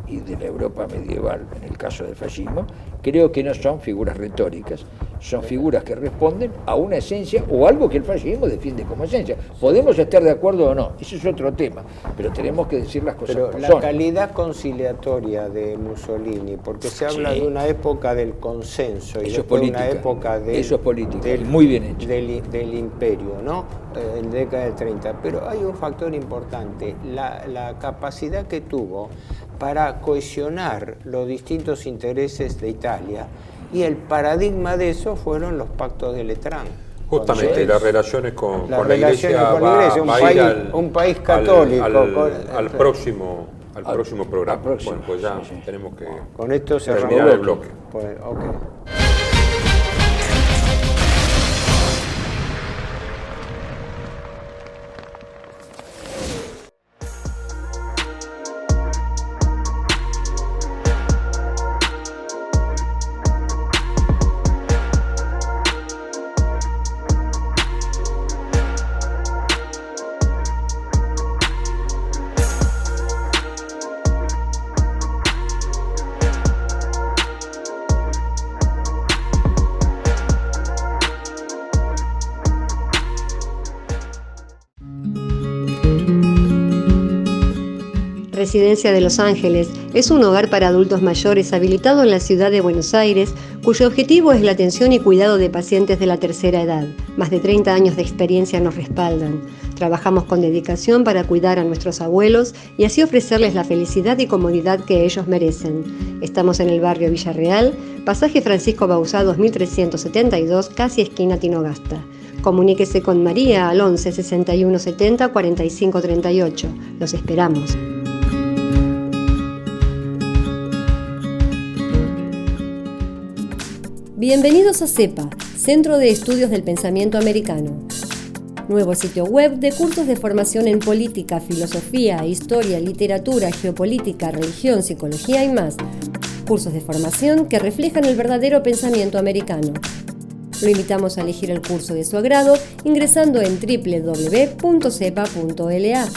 y de la Europa medieval, en el caso del fascismo, creo que no son figuras retóricas, son figuras que responden a una esencia o algo que el fascismo defiende como esencia. Podemos estar de acuerdo o no, eso es otro tema, pero tenemos que decir las cosas como son. Pero la calidad conciliatoria de Mussolini, porque se habla de una época del consenso y después de una época muy bien hecho. Del imperio, ¿no? En la década del 30, pero hay un factor importante, la capacidad que tuvo para cohesionar los distintos intereses de Italia, y el paradigma de eso fueron los pactos de Letrán. Justamente, las relaciones con la Iglesia, un país católico. Al próximo programa. Bueno, pues ya tenemos que con esto terminar el bloque. Pues, okay. Residencia de Los Ángeles es un hogar para adultos mayores habilitado en la ciudad de Buenos Aires, cuyo objetivo es la atención y cuidado de pacientes de la tercera edad. Más de 30 años de experiencia nos respaldan. Trabajamos con dedicación para cuidar a nuestros abuelos y así ofrecerles la felicidad y comodidad que ellos merecen. Estamos en el barrio Villarreal, pasaje Francisco Bauzá 2372, casi esquina Tinogasta. Comuníquese con María al 11 61 70 45 38. Los esperamos. Bienvenidos a CEPA, Centro de Estudios del Pensamiento Americano. Nuevo sitio web de cursos de formación en política, filosofía, historia, literatura, geopolítica, religión, psicología y más. Cursos de formación que reflejan el verdadero pensamiento americano. Lo invitamos a elegir el curso de su agrado ingresando en www.cepa.la.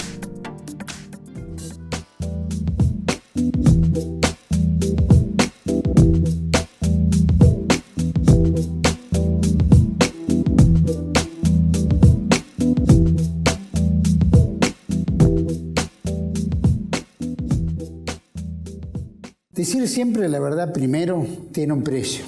Decir siempre la verdad primero tiene un precio.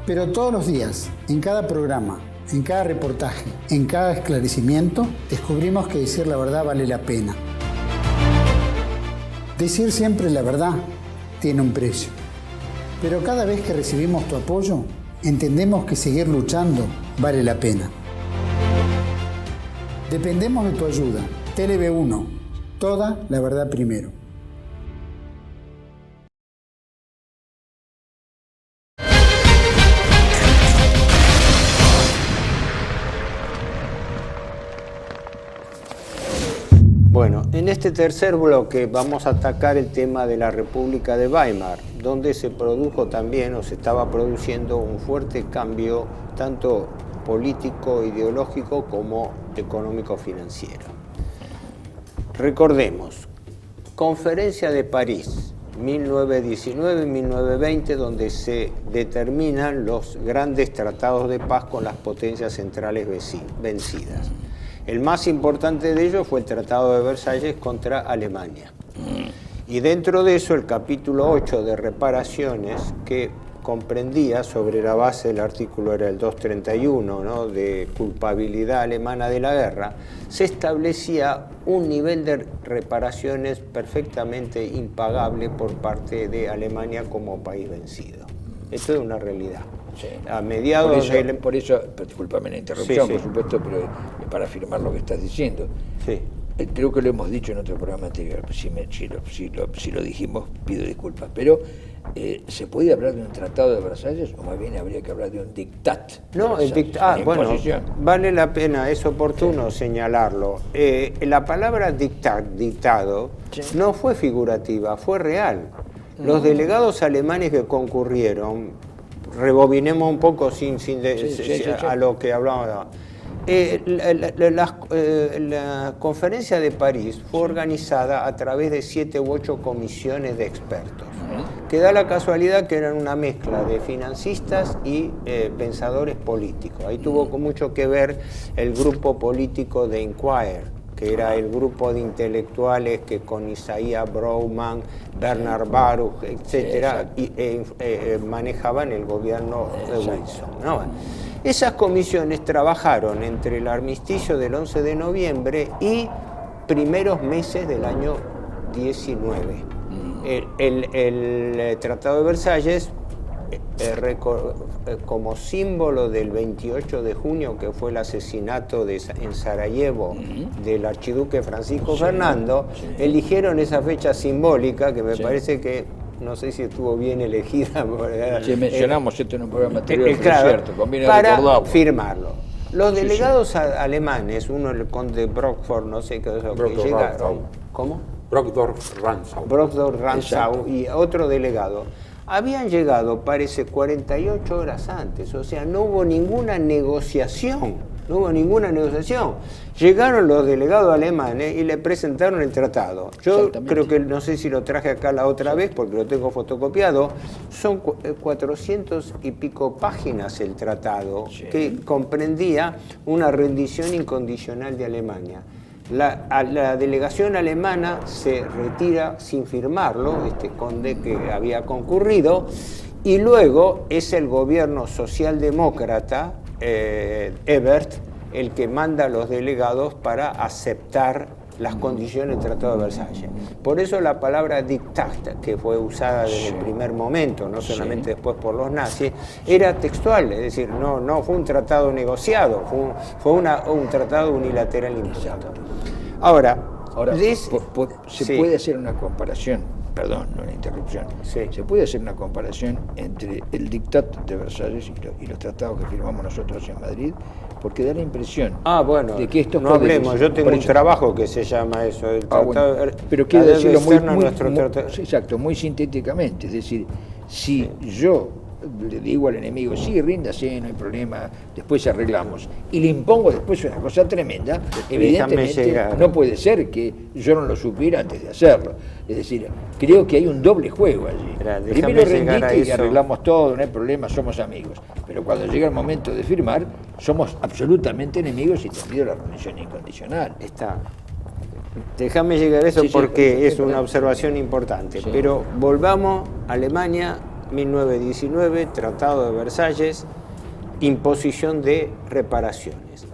Pero todos los días, en cada programa, en cada reportaje, en cada esclarecimiento, descubrimos que decir la verdad vale la pena. Decir siempre la verdad tiene un precio. Pero cada vez que recibimos tu apoyo, entendemos que seguir luchando vale la pena. Dependemos de tu ayuda. TLB1. Toda la verdad primero. Bueno, en este tercer bloque vamos a atacar el tema de la República de Weimar, donde se produjo también, o se estaba produciendo, un fuerte cambio tanto político, ideológico, como económico-financiero. Recordemos, Conferencia de París, 1919-1920, donde se determinan los grandes tratados de paz con las potencias centrales vencidas. El más importante de ellos fue el Tratado de Versalles contra Alemania. Y dentro de eso, el capítulo 8 de reparaciones, que comprendía, sobre la base del artículo, era el 231, ¿no?, de culpabilidad alemana de la guerra, se establecía un nivel de reparaciones perfectamente impagable por parte de Alemania como país vencido. Esto es una realidad. Sí. A mediados por eso, discúlpame la interrupción, sí, por supuesto, pero para afirmar lo que estás diciendo. Sí. creo que lo hemos dicho en otro programa anterior, si lo dijimos pido disculpas, pero ¿se puede hablar de un tratado de Versalles o más bien habría que hablar de un dictat? No, el dictat, bueno, vale la pena, es oportuno señalarlo. La palabra dictat, dictado, no fue figurativa, fue real. Los delegados alemanes que concurrieron, rebobinemos un poco a lo que hablábamos. La conferencia de París fue organizada a través de 7 u 8 comisiones de expertos, que da la casualidad que eran una mezcla de financistas y pensadores políticos. Ahí tuvo mucho que ver el grupo político de Inquirer, que era el grupo de intelectuales que con Isaiah Brouman, Bernard Baruch, etcétera, manejaban el gobierno de Wilson, ¿no? Esas comisiones trabajaron entre el armisticio del 11 de noviembre y primeros meses del año 19. El Tratado de Versalles, como símbolo del 28 de junio, que fue el asesinato en Sarajevo del archiduque Francisco Fernando, eligieron esa fecha simbólica que me parece que no sé si estuvo bien elegida. Si mencionamos esto en un programa anterior, claro, es cierto, conviene para recordarlo. firmarlo. Los delegados alemanes, uno el conde Brockford, no sé qué es lo que llegaron. ¿Cómo? Brockdorf-Rantzau y otro delegado. Habían llegado, parece, 48 horas antes, o sea, no hubo ninguna negociación. Llegaron los delegados alemanes y le presentaron el tratado. Yo creo que, no sé si lo traje acá la otra vez porque lo tengo fotocopiado, son 400 y pico páginas el tratado, que comprendía una rendición incondicional de Alemania. La delegación alemana se retira sin firmarlo, este conde que había concurrido, y luego es el gobierno socialdemócrata, Ebert, el que manda a los delegados para aceptar las condiciones del Tratado de Versalles. Por eso la palabra dictat, que fue usada desde el primer momento, no solamente después por los nazis, era textual, es decir, no fue un tratado negociado, fue un tratado unilateral impuesto. Ahora se puede hacer una comparación. Perdón, no una interrupción. Se puede hacer una comparación entre el dictat de Versalles y los tratados que firmamos nosotros en Madrid, porque da la impresión de que estos no hablemos. Yo tengo un trabajo que se llama eso, el tratado, pero quiero decirlo muy sintéticamente, es decir, si yo le digo al enemigo, sí, ríndase, no hay problema, después arreglamos, y le impongo después una cosa tremenda, evidentemente no puede ser que yo no lo supiera antes de hacerlo. Es decir, creo que hay un doble juego allí. Primero rendite y arreglamos todo, no hay problema, somos amigos. Pero cuando llega el momento de firmar, somos absolutamente enemigos y te pido la rendición incondicional. Déjame llegar a eso porque es una observación importante. Pero volvamos a Alemania, 1919, Tratado de Versalles, imposición de reparaciones.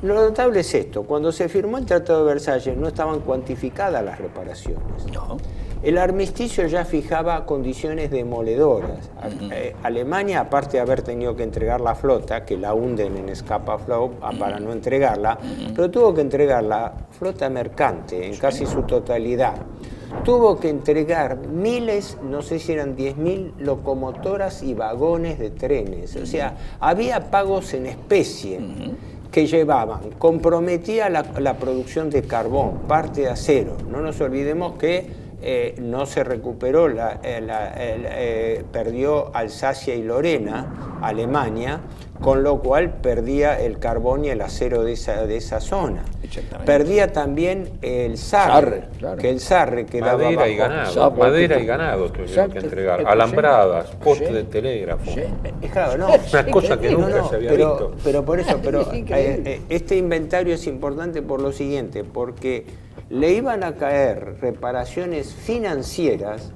Lo notable es esto: cuando se firmó el Tratado de Versalles no estaban cuantificadas las reparaciones. No. El armisticio ya fijaba condiciones demoledoras. Alemania, aparte de haber tenido que entregar la flota, que la hunden en Scapa Flow para no entregarla, pero tuvo que entregar la flota mercante en casi su totalidad. Tuvo que entregar miles, no sé si eran 10.000 locomotoras y vagones de trenes. O sea, había pagos en especie que llevaban, comprometía la producción de carbón, parte de acero. No nos olvidemos que no se recuperó, perdió Alsacia y Lorena, Alemania, con lo cual perdía el carbón y el acero de esa zona. Perdía también el Sarre, que el Sarre quedaba madera y ganado tuvieron que entregar, alambradas, postes de telégrafo. Una cosa que nunca se había visto. Pero por eso, este inventario es importante por lo siguiente, porque le iban a caer reparaciones financieras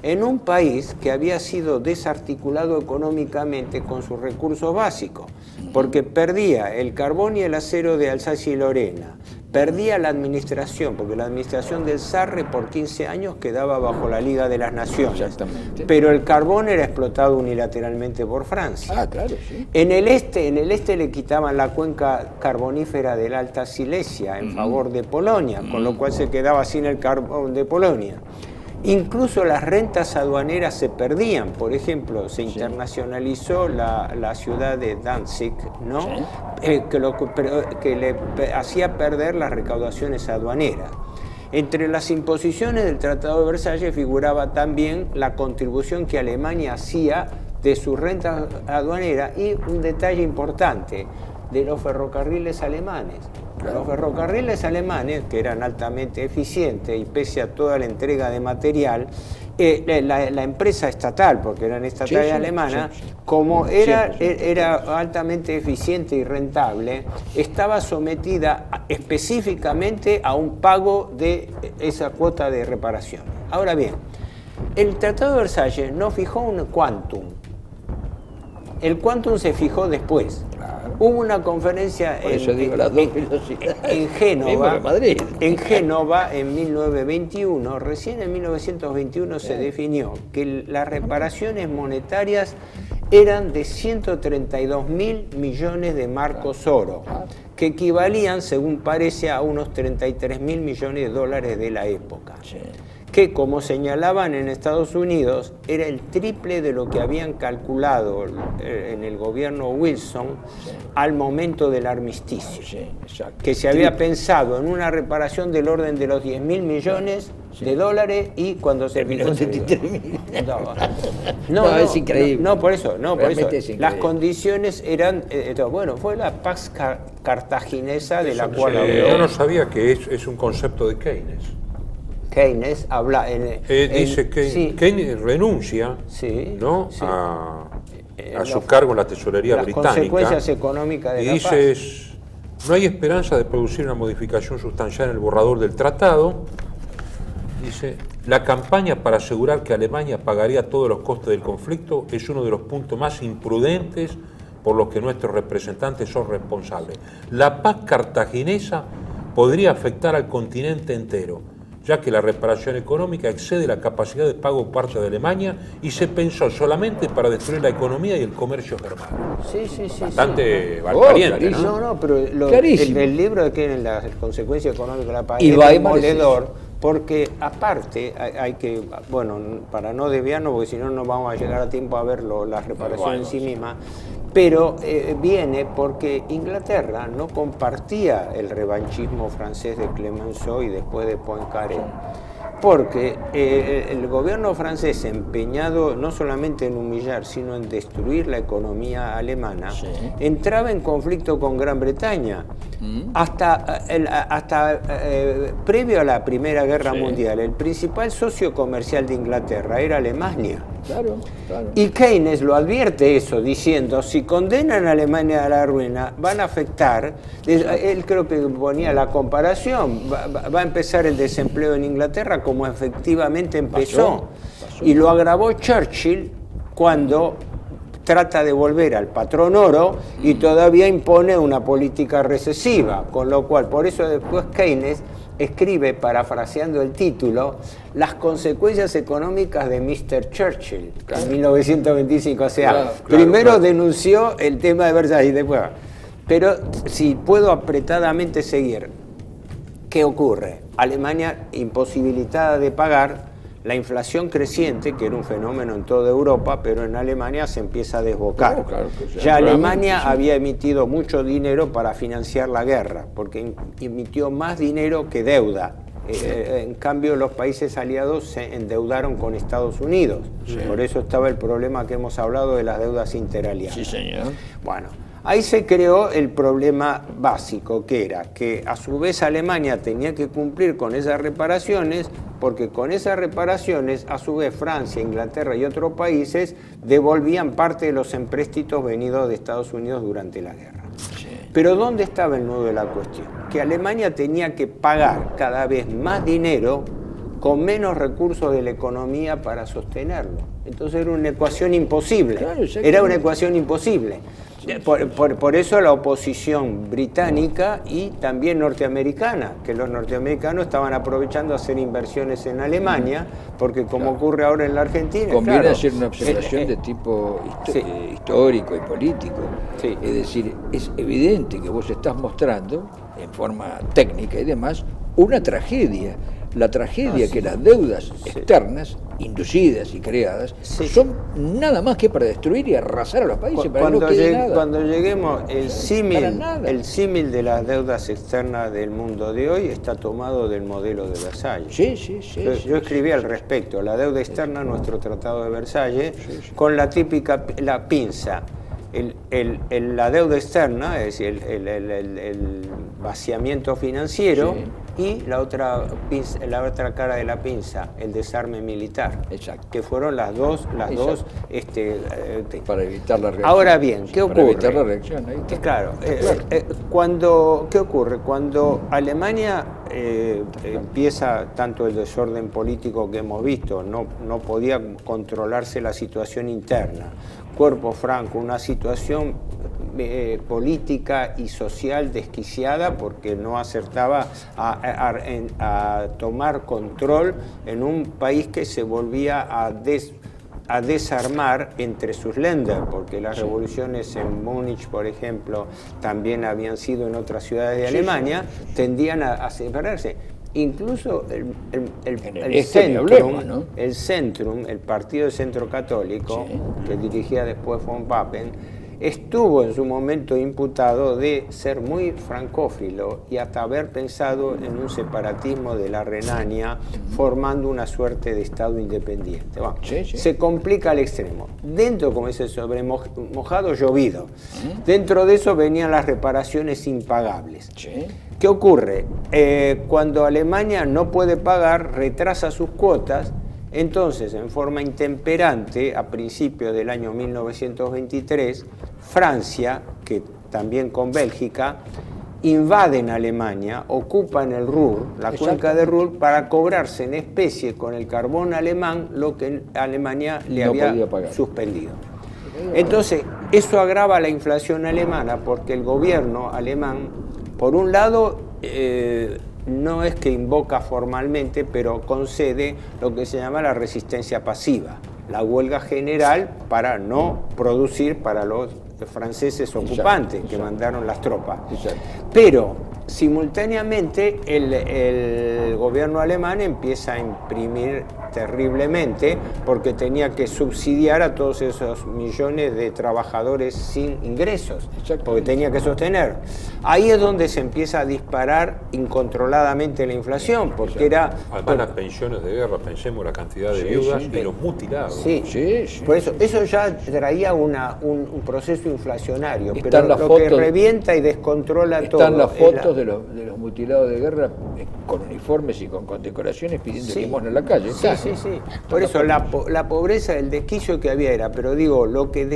en un país que había sido desarticulado económicamente con sus recursos básicos, porque perdía el carbón y el acero de Alsacia y Lorena, perdía la administración, porque la administración del Sarre por 15 años quedaba bajo la Liga de las Naciones. Exactamente. Pero el carbón era explotado unilateralmente por Francia. Ah, claro, sí. En el este le quitaban la cuenca carbonífera de la Alta Silesia en favor de Polonia, con lo cual se quedaba sin el carbón de Polonia. Incluso las rentas aduaneras se perdían. Por ejemplo, se internacionalizó la ciudad de Danzig, ¿no? Sí. Que le hacía perder las recaudaciones aduaneras. Entre las imposiciones del Tratado de Versalles figuraba también la contribución que Alemania hacía de sus rentas aduaneras y un detalle importante, de los ferrocarriles alemanes. Los ferrocarriles alemanes, que eran altamente eficientes y pese a toda la entrega de material, la empresa estatal, porque eran estatales alemanas, como era altamente eficiente y rentable, estaba sometida específicamente a un pago de esa cuota de reparación. Ahora bien, el Tratado de Versalles no fijó un quantum. El quantum se fijó después. Hubo una conferencia en Génova en 1921. Recién en 1921 se definió que las reparaciones monetarias eran de 132.000 millones de marcos oro, que equivalían, según parece, a unos 33.000 millones de dólares de la época. Que, como señalaban en Estados Unidos, era el triple de lo que habían calculado en el gobierno Wilson al momento del armisticio. Que se había pensado en una reparación del orden de los 10.000 millones de dólares y cuando se fijó... No, es increíble. No, por eso. Las condiciones eran... bueno, fue la Pax Cartaginesa de la cual habló. Yo no sabía que es un concepto de Keynes. Keynes habla dice que Keynes renuncia, ¿no? A su cargo en la tesorería británica. Las consecuencias económicas de la paz. Y dice, no hay esperanza de producir una modificación sustancial en el borrador del tratado. Dice, la campaña para asegurar que Alemania pagaría todos los costes del conflicto es uno de los puntos más imprudentes por los que nuestros representantes son responsables. La paz cartaginesa podría afectar al continente entero, ya que la reparación económica excede la capacidad de pago por parte de Alemania y se pensó solamente para destruir la economía y el comercio germano. Bastante valiente, ¿no? No, pero el libro de Keynes, las consecuencias económicas de la paz, es demoledor, porque aparte hay que, bueno, para no desviarnos, porque si no, no vamos a llegar a tiempo a ver la reparación en sí misma, pero viene porque Inglaterra no compartía el revanchismo francés de Clemenceau y después de Poincaré, porque el gobierno francés, empeñado no solamente en humillar, sino en destruir la economía alemana, entraba en conflicto con Gran Bretaña. Hasta previo a la Primera Guerra Mundial, el principal socio comercial de Inglaterra era Alemania. Claro. Y Keynes lo advierte eso, diciendo, si condenan a Alemania a la ruina, van a afectar, él creo que ponía la comparación, va a empezar el desempleo en Inglaterra como efectivamente empezó. Y lo agravó Churchill cuando trata de volver al patrón oro y todavía impone una política recesiva, con lo cual, por eso después Keynes escribe, parafraseando el título, las consecuencias económicas de Mr. Churchill, en 1925. O sea, primero denunció el tema de Versalles y después... Pero si puedo apretadamente seguir, ¿qué ocurre? Alemania imposibilitada de pagar, la inflación creciente, que era un fenómeno en toda Europa, pero en Alemania se empieza a desbocar. Ya Alemania había emitido mucho dinero para financiar la guerra, porque emitió más dinero que deuda. En cambio, los países aliados se endeudaron con Estados Unidos. Por eso estaba el problema que hemos hablado de las deudas interaliadas. Sí, señor. Bueno, ahí se creó el problema básico, que era que a su vez Alemania tenía que cumplir con esas reparaciones, porque con esas reparaciones, a su vez Francia, Inglaterra y otros países devolvían parte de los empréstitos venidos de Estados Unidos durante la guerra. Pero ¿dónde estaba el nudo de la cuestión? Que Alemania tenía que pagar cada vez más dinero con menos recursos de la economía para sostenerlo. Entonces era una ecuación imposible. Era una ecuación imposible. Por eso la oposición británica y también norteamericana, que los norteamericanos estaban aprovechando a hacer inversiones en Alemania, porque como ocurre ahora en la Argentina... Conviene hacer una observación de tipo histórico y político. Sí. Es decir, es evidente que vos estás mostrando, en forma técnica y demás, una tragedia. La tragedia que las deudas externas, inducidas y creadas, son nada más que para destruir y arrasar a los países, para que no quede nada. Cuando lleguemos, el símil de las deudas externas del mundo de hoy está tomado del modelo de Versalles. Yo escribí al respecto, la deuda externa, nuestro Tratado de Versalles, con la típica, la pinza. La deuda externa, es decir, el vaciamiento financiero, y la otra cara de la pinza, el desarme militar. Exacto. Que fueron las dos para evitar la reacción. Ahora bien, ¿qué ocurre? Para evitar la reacción. Ahí está. Claro. ¿Qué ocurre? Cuando Alemania empieza tanto el desorden político que hemos visto, no podía controlarse la situación interna, Cuerpo Franco, una situación política y social desquiciada porque no acertaba a tomar control en un país que se volvía a desarmar entre sus länder, porque las revoluciones en Múnich, por ejemplo, también habían sido en otras ciudades de Alemania, tendían a separarse. Incluso el Centrum, el partido de centro católico, que dirigía después von Papen, estuvo en su momento imputado de ser muy francófilo y hasta haber pensado en un separatismo de la Renania, formando una suerte de Estado independiente. Bueno, se complica al extremo. Dentro, como dice, sobre mojado llovido. Dentro de eso venían las reparaciones impagables. ¿Qué ocurre? Cuando Alemania no puede pagar, retrasa sus cuotas. Entonces, en forma intemperante, a principios del año 1923, Francia, que también con Bélgica, invaden Alemania, ocupan el Ruhr, la cuenca de Ruhr, para cobrarse en especie con el carbón alemán lo que Alemania le había suspendido. Entonces, eso agrava la inflación alemana porque el gobierno alemán, por un lado, no es que invoca formalmente, pero concede lo que se llama la resistencia pasiva, la huelga general para no producir para los franceses ocupantes que mandaron las tropas. Pero simultáneamente el gobierno alemán empieza a imprimir terriblemente porque tenía que subsidiar a todos esos millones de trabajadores sin ingresos, porque tenía que sostener. Ahí es donde se empieza a disparar incontroladamente la inflación, porque era... Además las pensiones de guerra, pensemos la cantidad de viudas y los mutilados. Por eso ya traía un proceso inflacionario, pero lo que revienta y descontrola todo... Están las fotos de los mutilados de guerra con uniformes y con condecoraciones pidiendo limosna en la calle. Sí. Por eso la pobreza, el desquicio que había era, pero digo, lo que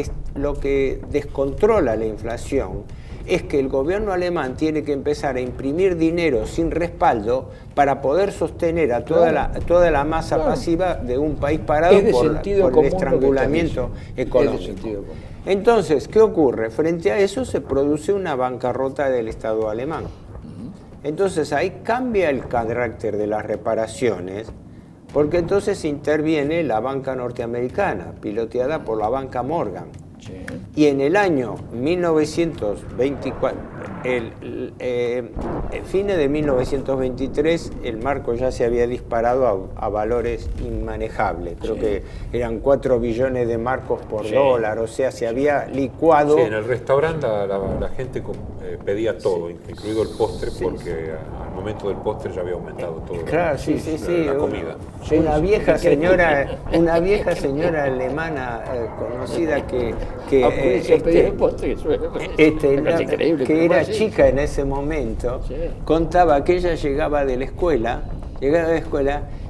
descontrola la inflación es que el gobierno alemán tiene que empezar a imprimir dinero sin respaldo para poder sostener a toda la masa pasiva de un país parado por el estrangulamiento económico. Entonces, ¿qué ocurre? Frente a eso se produce una bancarrota del Estado alemán. Entonces ahí cambia el carácter de las reparaciones, porque entonces interviene la banca norteamericana, piloteada por la banca Morgan. Y en el año 1924, fines de 1923, el marco ya se había disparado a valores inmanejables. Creo que eran 4 billones de marcos por dólar, o sea, se había licuado. En el restaurante la gente pedía todo, incluido el postre, porque al momento del postre ya había aumentado todo. Claro, la comida. Una vieja señora alemana conocida que era chica en ese momento, contaba que ella llegaba de la escuela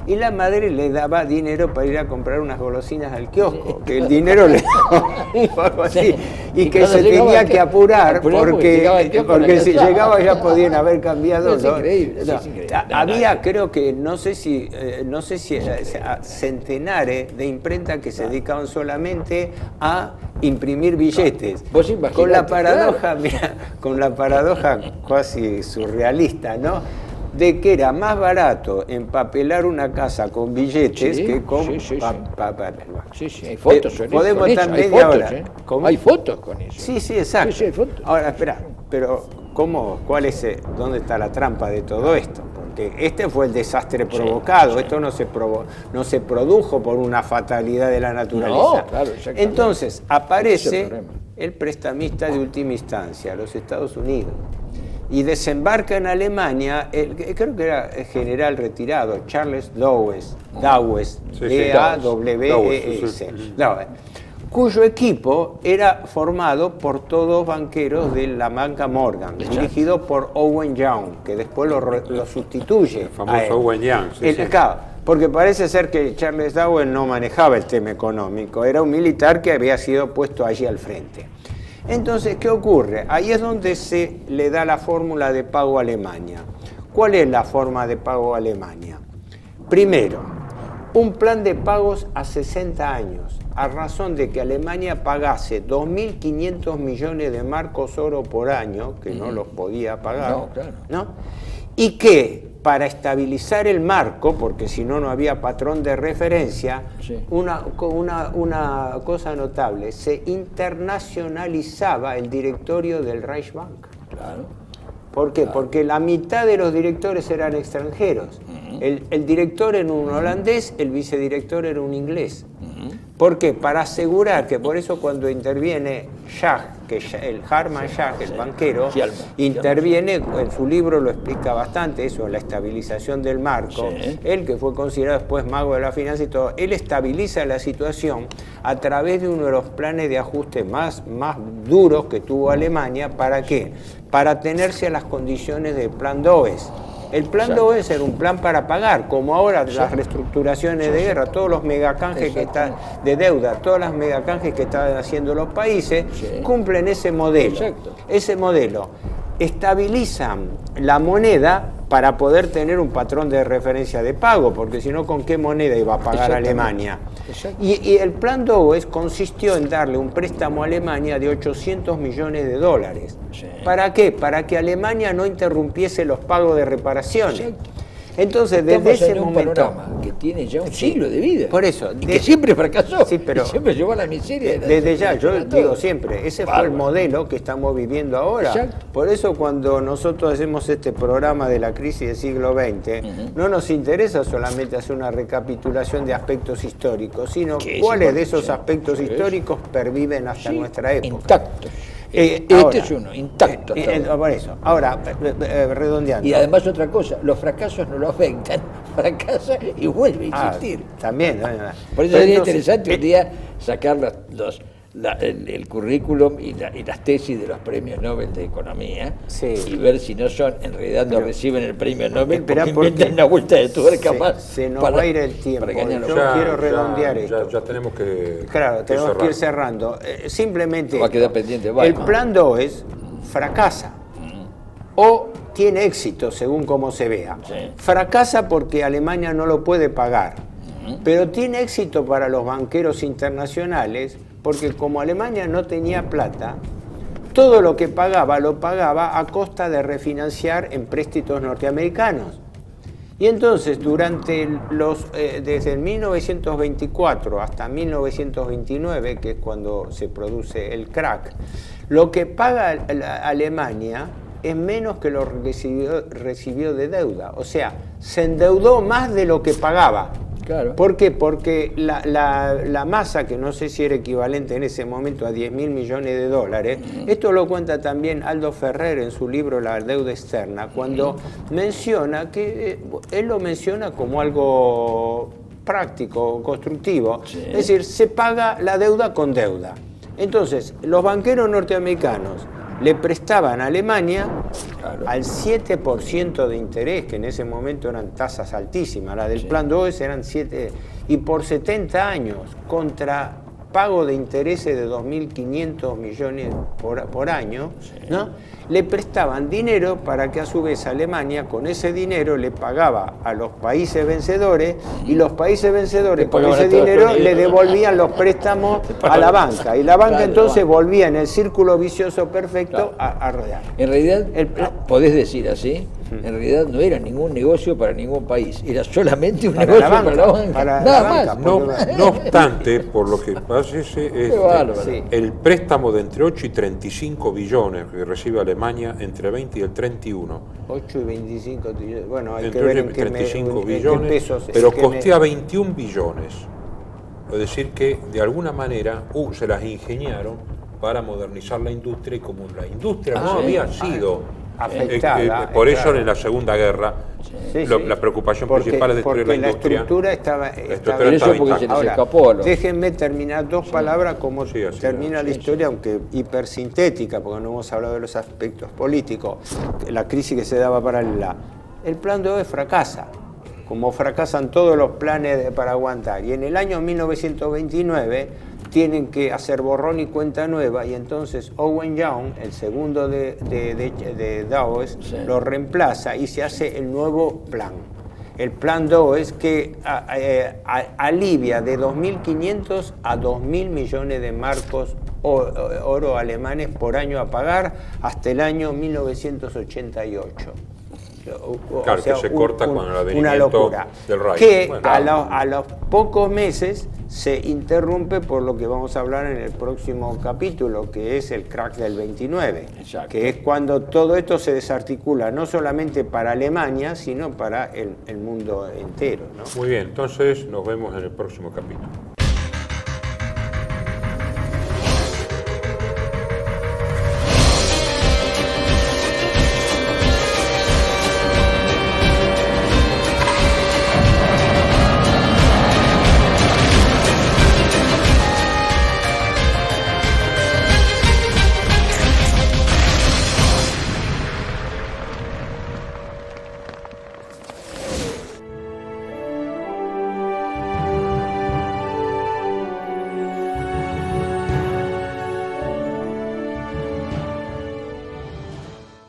y la madre le daba dinero para ir a comprar unas golosinas al kiosco, que el dinero le daba algo así, y que se tenía que apurar porque si llegaba ya podían haber cambiado. Es increíble, no, es increíble. Había, creo que, no sé si centenares de imprentas que se dedicaban solamente a imprimir billetes. Con la paradoja, claro. Mira, con la paradoja casi surrealista, ¿no? De que era más barato empapelar una casa con billetes que con papel. Sí, hay fotos podemos con estar eso, media hay fotos, hora. Hay fotos con eso. Sí, exacto. Sí, hay fotos. Ahora, espera, pero ¿dónde está la trampa de todo esto? Porque este fue el desastre provocado, esto no se produjo por una fatalidad de la naturaleza. No, claro, entonces aparece el prestamista de última instancia, los Estados Unidos, y desembarca en Alemania, creo que era el general retirado, Charles Dawes, D-A-W-E-S, cuyo equipo era formado por todos banqueros de la banca Morgan, dirigido por Owen Young, que después lo sustituye. El famoso Owen Young. Porque parece ser que Charles Dawes no manejaba el tema económico, era un militar que había sido puesto allí al frente. Entonces, ¿qué ocurre? Ahí es donde se le da la fórmula de pago a Alemania. ¿Cuál es la forma de pago a Alemania? Primero, un plan de pagos a 60 años, a razón de que Alemania pagase 2.500 millones de marcos oro por año, que no los podía pagar, ¿no? Y que para estabilizar el marco, porque si no, no había patrón de referencia, una cosa notable, se internacionalizaba el directorio del Reichsbank. Claro. ¿Por qué? Porque la mitad de los directores eran extranjeros. El director era un holandés, el vicedirector era un inglés. ¿Por qué? Para asegurar que, por eso cuando interviene Schacht, que el Hartmann Schacht, el banquero, interviene, en su libro lo explica bastante, eso, la estabilización del marco, él que fue considerado después mago de la finanza y todo, él estabiliza la situación a través de uno de los planes de ajuste más duros que tuvo Alemania. ¿Para qué? Para atenerse a las condiciones del plan Dawes. El plan Dawes era un plan para pagar, como ahora las reestructuraciones de guerra, todos los megacanjes que están de deuda, todas las megacanjes que están haciendo los países, cumplen ese modelo. Ese modelo estabilizan la moneda para poder tener un patrón de referencia de pago, porque si no, ¿con qué moneda iba a pagar Alemania? Y el plan Dawes consistió en darle un préstamo a Alemania de 800 millones de dólares. ¿Para qué? Para que Alemania no interrumpiese los pagos de reparaciones. Entonces, desde ese momento, que tiene ya un siglo de vida, por eso, y que siempre fracasó, pero siempre llevó a la miseria. Desde ya, yo digo siempre, ese fue el modelo que estamos viviendo ahora. Por eso cuando nosotros hacemos este programa de la crisis del siglo XX, no nos interesa solamente hacer una recapitulación de aspectos históricos, sino cuáles de esos aspectos históricos perviven hasta nuestra época. Intactos. Ahora, es uno, intacto. Por eso. Ahora, redondeando. Y además otra cosa, los fracasos no lo afectan, fracasa y vuelve a existir. También. Por eso sería interesante un día sacar el currículum y las tesis de los premios Nobel de Economía y ver si no son, en realidad no reciben el premio Nobel porque inventan una vuelta de tuerca más. Se nos va a ir el tiempo. Yo quiero redondear esto. Ya tenemos que tenemos que ir cerrando. Simplemente va a quedar pendiente. El plan Dawes fracasa o tiene éxito según cómo se vea. Fracasa porque Alemania no lo puede pagar, pero tiene éxito para los banqueros internacionales porque como Alemania no tenía plata, todo lo que pagaba lo pagaba a costa de refinanciar empréstitos norteamericanos. Y entonces desde el 1924 hasta 1929, que es cuando se produce el crack, lo que paga Alemania es menos que lo recibió de deuda. O sea, se endeudó más de lo que pagaba. Claro. ¿Por qué? Porque la masa, que no sé si era equivalente en ese momento a 10.000 millones de dólares, esto lo cuenta también Aldo Ferrer en su libro La deuda externa, cuando menciona que, él lo menciona como algo práctico, constructivo, es decir, se paga la deuda con deuda. Entonces, los banqueros norteamericanos le prestaban a Alemania al 7% de interés, que en ese momento eran tasas altísimas. La del Plan DOES eran 7%, y por 70 años, contra pago de intereses de 2.500 millones por año, ¿no? Le prestaban dinero para que a su vez Alemania con ese dinero le pagaba a los países vencedores, y los países vencedores con ese dinero le devolvían los préstamos a la banca, y la banca entonces volvía en el círculo vicioso perfecto a rodear. En realidad, podés decir así, en realidad no era ningún negocio para ningún país, era solamente un negocio para la banca. Nada más. No obstante, por lo que parece, el préstamo de entre 8 y 35 billones que recibe Alemania entre 20 y el 31. 8 y 25 billones. Bueno, hay entre que ver 8 y 35 billones, pesos, pero costea 21 billones. Es decir, que de alguna manera se las ingeniaron para modernizar la industria, y como la industria no había sido afectada, por eso en la Segunda Guerra la preocupación principal es destruir la industria. La estructura estaba Ahora, déjenme terminar dos palabras como termina la historia, aunque hipersintética, porque no hemos hablado de los aspectos políticos, la crisis que se daba paralela. El plan de hoy fracasa, como fracasan todos los planes para aguantar, y en el año 1929 tienen que hacer borrón y cuenta nueva, y entonces Owen Young, el segundo de DOES, lo reemplaza y se hace el nuevo plan. El plan DOES, que alivia de 2.500 a 2.000 millones de marcos oro alemanes por año a pagar hasta el año 1988. Claro, que se corta con el advenimiento una locura, del Reich. Que a los pocos meses se interrumpe por lo que vamos a hablar en el próximo capítulo, que es el crack del 29, que es cuando todo esto se desarticula, no solamente para Alemania, sino para el mundo entero, ¿no? Muy bien, entonces nos vemos en el próximo capítulo.